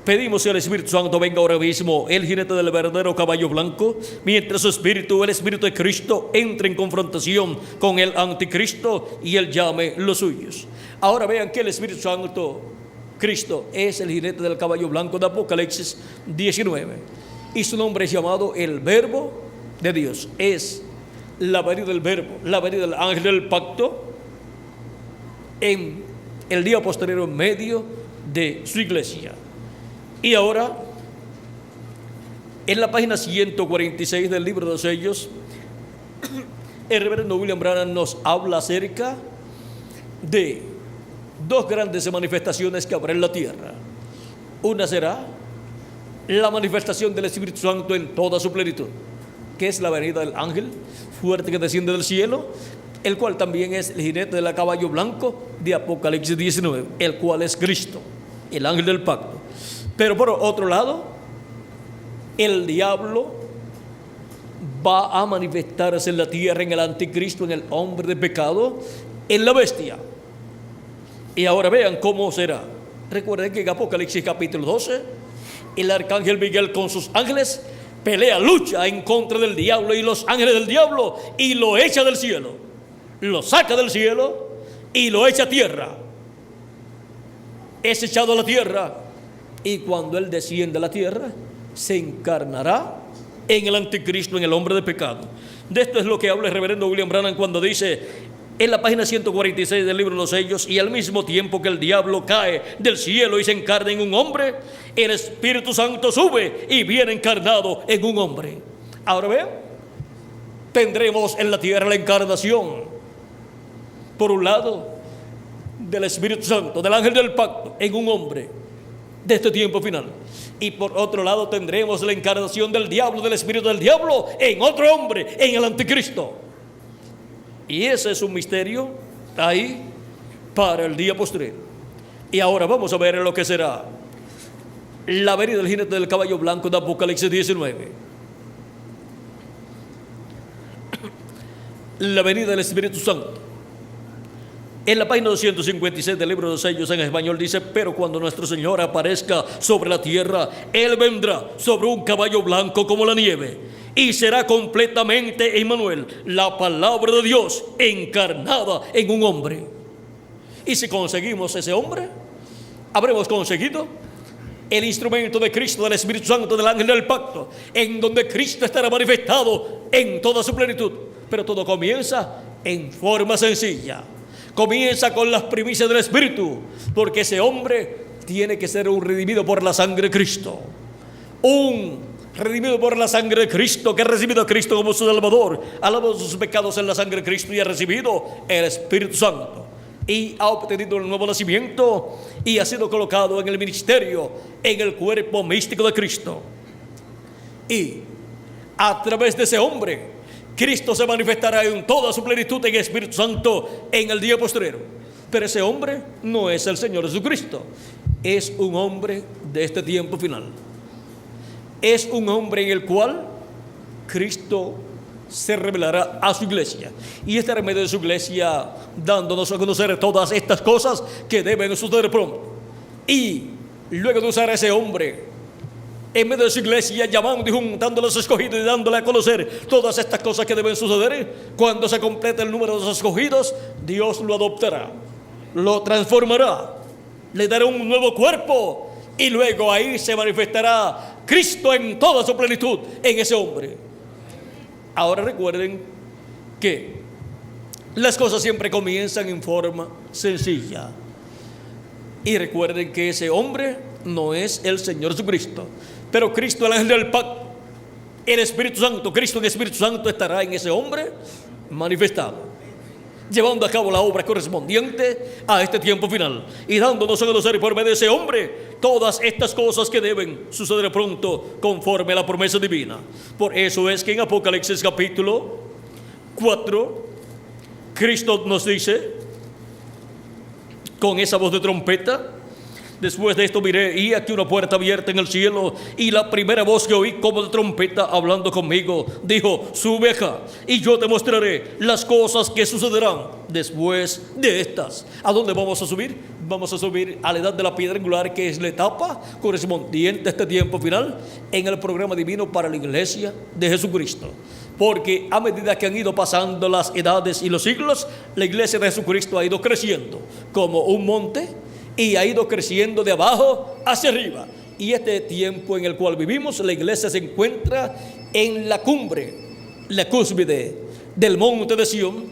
[SPEAKER 1] pedimos que el Espíritu Santo venga ahora mismo, el jinete del verdadero caballo blanco, mientras su espíritu, el Espíritu de Cristo, entre en confrontación con el anticristo y él llame los suyos. Ahora vean que el Espíritu Santo, Cristo, es el jinete del caballo blanco de Apocalipsis 19. Y su nombre es llamado el Verbo de Dios. Es la venida del Verbo, la venida del ángel del pacto en el día posterior en medio de su iglesia. Y ahora, en la página 146 del libro de los sellos, el reverendo William Branham nos habla acerca de dos grandes manifestaciones que habrá en la tierra. Una será la manifestación del Espíritu Santo en toda su plenitud, que es la venida del ángel fuerte que desciende del cielo, el cual también es el jinete del caballo blanco de Apocalipsis 19, el cual es Cristo, el ángel del pacto. Pero por otro lado, el diablo va a manifestarse en la tierra, en el anticristo, en el hombre de pecado, en la bestia. Y ahora vean cómo será. Recuerden que en Apocalipsis capítulo 12, el arcángel Miguel con sus ángeles pelea, lucha en contra del diablo y los ángeles del diablo, y lo echa del cielo, lo saca del cielo y lo echa a tierra. Es echado a la tierra, y cuando él desciende a la tierra, se encarnará en el anticristo, en el hombre de pecado. De esto es lo que habla el reverendo William Branham cuando dice en la página 146 del libro de los sellos: y al mismo tiempo que el diablo cae del cielo y se encarna en un hombre, el Espíritu Santo sube y viene encarnado en un hombre. Ahora vean, tendremos en la tierra la encarnación, por un lado, del Espíritu Santo, del ángel del pacto, en un hombre de este tiempo final. Y por otro lado tendremos la encarnación del diablo, del espíritu del diablo, en otro hombre, en el anticristo. Y ese es un misterio ahí para el día posterior. Y ahora vamos a ver lo que será la venida del jinete del caballo blanco de Apocalipsis 19. La venida del Espíritu Santo. En la página 256 del libro de los sellos en español dice: pero cuando nuestro Señor aparezca sobre la tierra, Él vendrá sobre un caballo blanco como la nieve, y será completamente Emmanuel, la palabra de Dios encarnada en un hombre. Y si conseguimos ese hombre, habremos conseguido el instrumento de Cristo, del Espíritu Santo, del ángel del pacto, en donde Cristo estará manifestado en toda su plenitud. Pero todo comienza en forma sencilla. Comienza con las primicias del Espíritu, porque ese hombre tiene que ser un redimido por la sangre de Cristo. Un redimido por la sangre de Cristo, que ha recibido a Cristo como su Salvador, ha lavado sus pecados en la sangre de Cristo y ha recibido el Espíritu Santo. Y ha obtenido el nuevo nacimiento y ha sido colocado en el ministerio, en el cuerpo místico de Cristo. Y a través de ese hombre, Cristo se manifestará en toda su plenitud en el Espíritu Santo en el día posterior. Pero ese hombre no es el Señor Jesucristo, es un hombre de este tiempo final. Es un hombre en el cual Cristo se revelará a su iglesia y estará en medio de su iglesia dándonos a conocer todas estas cosas que deben suceder pronto. Y luego de usar a ese hombre en medio de su iglesia, llamando y juntando a los escogidos y dándole a conocer todas estas cosas que deben suceder, cuando se complete el número de los escogidos, Dios lo adoptará, lo transformará, le dará un nuevo cuerpo y luego ahí se manifestará Cristo en toda su plenitud en ese hombre. Ahora recuerden que las cosas siempre comienzan en forma sencilla. Y recuerden que ese hombre no es el Señor Jesucristo, pero Cristo, el ángel del pacto, el Espíritu Santo, Cristo en Espíritu Santo estará en ese hombre manifestado, llevando a cabo la obra correspondiente a este tiempo final y dándonos a conocer por medio de ese hombre todas estas cosas que deben suceder pronto conforme a la promesa divina. Por eso es que en Apocalipsis capítulo 4 Cristo nos dice con esa voz de trompeta: después de esto miré y aquí una puerta abierta en el cielo, y la primera voz que oí como de trompeta hablando conmigo dijo: sube acá y yo te mostraré las cosas que sucederán después de estas. ¿A dónde vamos a subir? Vamos a subir a la edad de la piedra angular, que es la etapa correspondiente a este tiempo final en el programa divino para la iglesia de Jesucristo. Porque a medida que han ido pasando las edades y los siglos, la iglesia de Jesucristo ha ido creciendo como un monte y ha ido creciendo de abajo hacia arriba. Y este tiempo en el cual vivimos, la iglesia se encuentra en la cumbre, la cúspide del monte de Sión,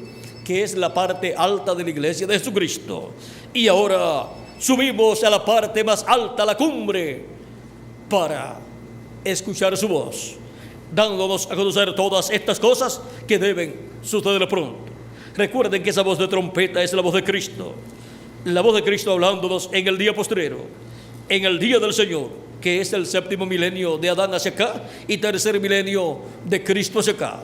[SPEAKER 1] que es la parte alta de la iglesia de Jesucristo. Y ahora subimos a la parte más alta, la cumbre, para escuchar su voz, dándonos a conocer todas estas cosas que deben suceder pronto. Recuerden que esa voz de trompeta es la voz de Cristo. La voz de Cristo hablándonos en el día postrero, en el día del Señor, que es el séptimo milenio de Adán hacia acá y tercer milenio de Cristo hacia acá.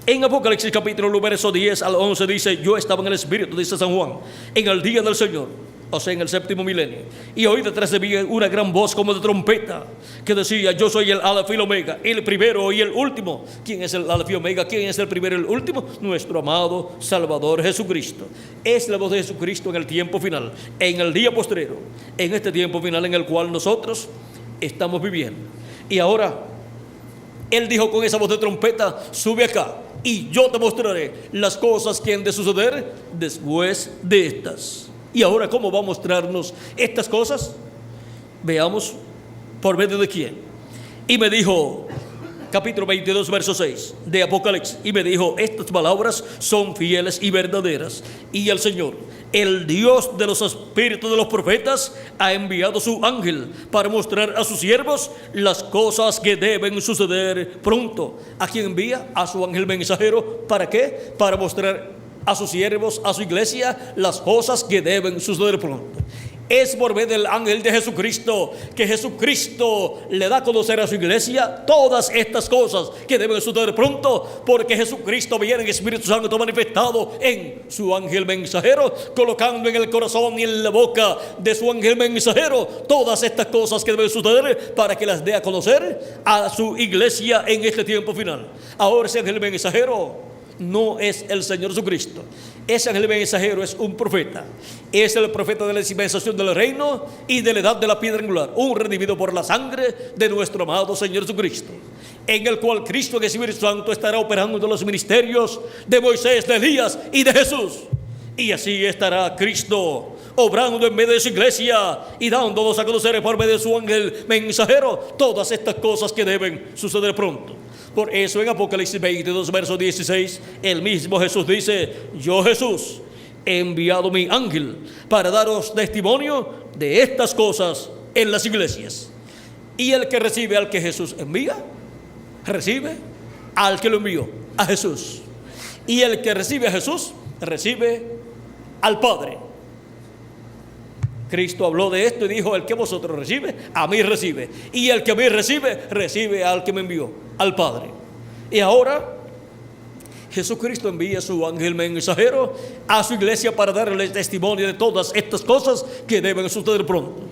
[SPEAKER 1] En Apocalipsis capítulo 1, verso 10 al 11 dice: yo estaba en el Espíritu, dice San Juan, en el día del Señor, o sea, en el séptimo milenio, y oí detrás de mí una gran voz como de trompeta que decía: yo soy el Alfa y el Omega, el primero y el último. ¿Quién es el Alfa y Omega? ¿Quién es el primero y el último? Nuestro amado Salvador Jesucristo. Es la voz de Jesucristo en el tiempo final, en el día postrero, en este tiempo final en el cual nosotros estamos viviendo. Y ahora Él dijo con esa voz de trompeta: sube acá y yo te mostraré las cosas que han de suceder después de estas. Y ahora, ¿cómo va a mostrarnos estas cosas? Veamos por medio de quién. Y me dijo, capítulo 22, verso 6 de Apocalipsis, y me dijo: estas palabras son fieles y verdaderas, y el Señor, el Dios de los espíritus de los profetas, ha enviado su ángel para mostrar a sus siervos las cosas que deben suceder pronto. ¿A quién envía? A su ángel mensajero. ¿Para qué? Para mostrar a sus siervos, a su iglesia, las cosas que deben suceder pronto. Es por medio del ángel de Jesucristo que Jesucristo le da a conocer a su iglesia todas estas cosas que deben suceder pronto, porque Jesucristo viene en Espíritu Santo manifestado en su ángel mensajero, colocando en el corazón y en la boca de su ángel mensajero todas estas cosas que deben suceder para que las dé a conocer a su iglesia en este tiempo final. Ahora ese ángel mensajero no es el Señor Jesucristo. Ese ángel mensajero es un profeta. Es el profeta de la dispensación del reino y de la edad de la piedra angular, un redimido por la sangre de nuestro amado Señor Jesucristo, en el cual Cristo en el Espíritu Santo estará operando en los ministerios de Moisés, de Elías y de Jesús. Y así estará Cristo obrando en medio de su iglesia y dándonos a conocer por medio de su ángel mensajero todas estas cosas que deben suceder pronto. Por eso en Apocalipsis 22, verso 16, el mismo Jesús dice: yo, Jesús, he enviado mi ángel para daros testimonio de estas cosas en las iglesias. Y el que recibe al que Jesús envía, recibe al que lo envió, a Jesús. Y el que recibe a Jesús, recibe al Padre. Cristo habló de esto y dijo: el que vosotros recibe, a mí recibe. Y el que a mí recibe, recibe al que me envió, al Padre. Y ahora Jesucristo envía a su ángel mensajero a su iglesia para darle testimonio de todas estas cosas que deben suceder pronto.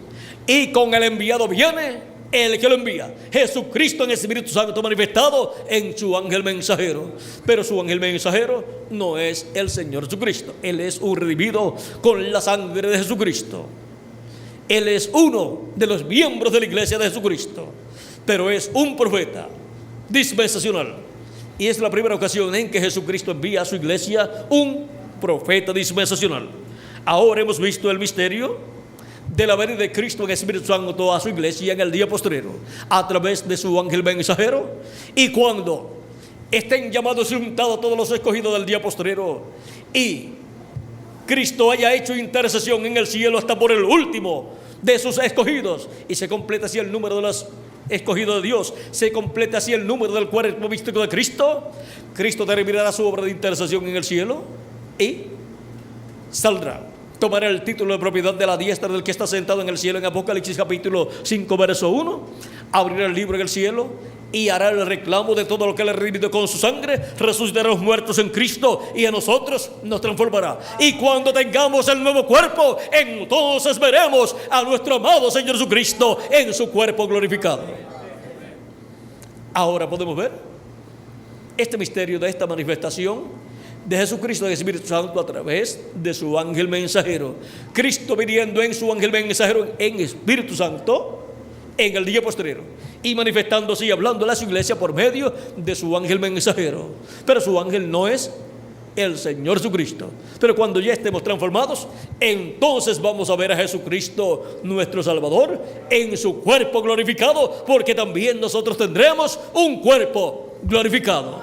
[SPEAKER 1] Y con el enviado viene el que lo envía. Jesucristo en el Espíritu Santo manifestado en su ángel mensajero. Pero su ángel mensajero no es el Señor Jesucristo. Él es un redimido con la sangre de Jesucristo. Él es uno de los miembros de la iglesia de Jesucristo, pero es un profeta dispensacional. Y es la primera ocasión en que Jesucristo envía a su iglesia un profeta dispensacional. Ahora hemos visto el misterio de la venida de Cristo en el Espíritu Santo a su iglesia en el día postrero, a través de su ángel mensajero. Y cuando estén llamados y juntados todos los escogidos del día postrero, y Cristo haya hecho intercesión en el cielo hasta por el último de sus escogidos, y se completa así el número de los escogidos de Dios, se completa así el número del cuerpo místico de Cristo, Cristo terminará su obra de intercesión en el cielo y saldrá, tomará el título de propiedad de la diestra del que está sentado en el cielo en Apocalipsis capítulo 5 verso 1, abrirá el libro en el cielo y hará el reclamo de todo lo que él ha redimido con su sangre, resucitará a los muertos en Cristo y a nosotros nos transformará. Y cuando tengamos el nuevo cuerpo, entonces veremos a nuestro amado Señor Jesucristo en su cuerpo glorificado. Ahora podemos ver este misterio de esta manifestación de Jesucristo en el Espíritu Santo a través de su ángel mensajero. Cristo viniendo en su ángel mensajero en Espíritu Santo en el día postrero y manifestándose y hablando a su iglesia por medio de su ángel mensajero. Pero su ángel no es el Señor Jesucristo. Pero cuando ya estemos transformados, entonces vamos a ver a Jesucristo nuestro Salvador en su cuerpo glorificado, porque también nosotros tendremos un cuerpo glorificado.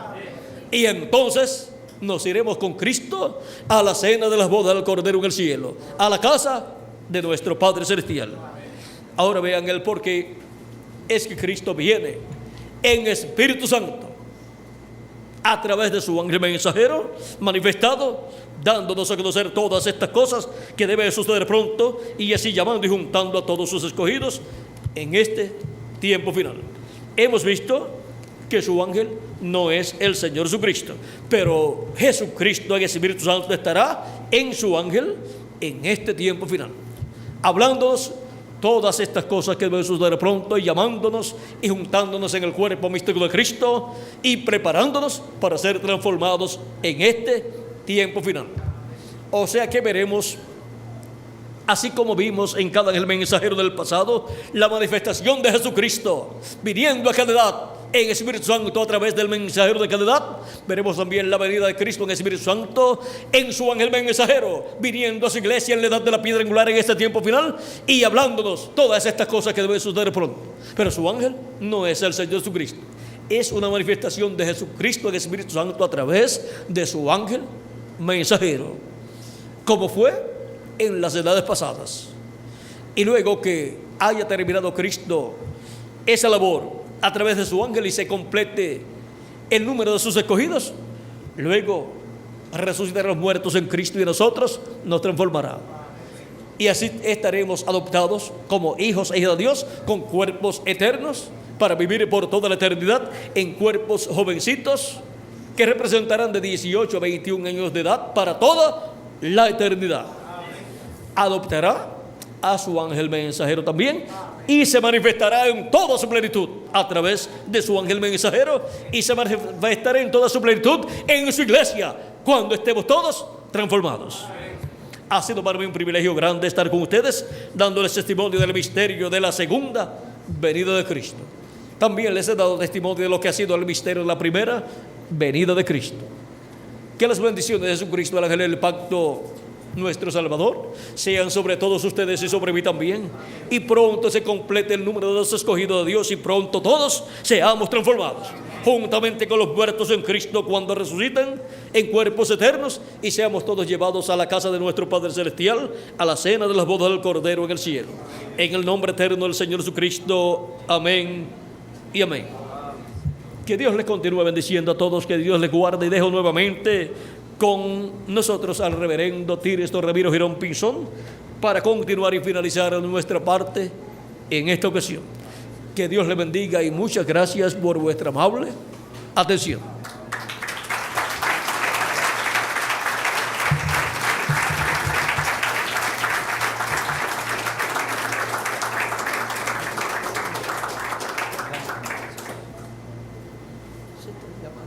[SPEAKER 1] Y entonces nos iremos con Cristo a la cena de las bodas del Cordero en el cielo, a la casa de nuestro Padre Celestial. Ahora vean el por qué es que Cristo viene en Espíritu Santo a través de su ángel mensajero manifestado, dándonos a conocer todas estas cosas que deben suceder pronto, y así llamando y juntando a todos sus escogidos en este tiempo final. Hemos visto que su ángel no es el Señor Jesucristo, pero Jesucristo en el Espíritu Santo estará en su ángel en este tiempo final, hablándonos todas estas cosas que deben suceder pronto, y llamándonos y juntándonos en el cuerpo místico de Cristo y preparándonos para ser transformados en este tiempo final. O sea que veremos, así como vimos en cada ángel mensajero del pasado, la manifestación de Jesucristo viniendo a cada edad en Espíritu Santo a través del mensajero de cada edad. Veremos también la venida de Cristo en Espíritu Santo en su ángel mensajero viniendo a su iglesia en la edad de la piedra angular en este tiempo final y hablándonos todas estas cosas que deben suceder pronto. Pero su ángel no es el Señor Jesucristo, es una manifestación de Jesucristo en Espíritu Santo a través de su ángel mensajero, como fue en las edades pasadas. Y luego que haya terminado Cristo esa labor a través de su ángel y se complete el número de sus escogidos, luego resucitará a los muertos en Cristo y nosotros nos transformará. Y así estaremos adoptados como hijos e hijas de Dios con cuerpos eternos para vivir por toda la eternidad en cuerpos jovencitos que representarán de 18 a 21 años de edad para toda la eternidad. Adoptará a su ángel mensajero también y se manifestará en toda su plenitud a través de su ángel mensajero, y se manifestará en toda su plenitud en su iglesia cuando estemos todos transformados. Ha sido para mí un privilegio grande estar con ustedes dándoles testimonio del misterio de la segunda venida de Cristo. También les he dado testimonio de lo que ha sido el misterio de la primera venida de Cristo. Que las bendiciones de Jesucristo, el ángel del pacto, nuestro Salvador, sean sobre todos ustedes y sobre mí también, y pronto se complete el número de los escogidos de Dios, y pronto todos seamos transformados juntamente con los muertos en Cristo cuando resuciten en cuerpos eternos, y seamos todos llevados a la casa de nuestro Padre Celestial, a la cena de las bodas del Cordero en el cielo. En el nombre eterno del Señor Jesucristo, amén y amén. Que Dios les continúe bendiciendo a todos, que Dios les guarde, y dejo nuevamente con nosotros al reverendo Tires Ramiro Girón Pinzón para continuar y finalizar nuestra parte en esta ocasión. Que Dios les bendiga y muchas gracias por vuestra amable atención.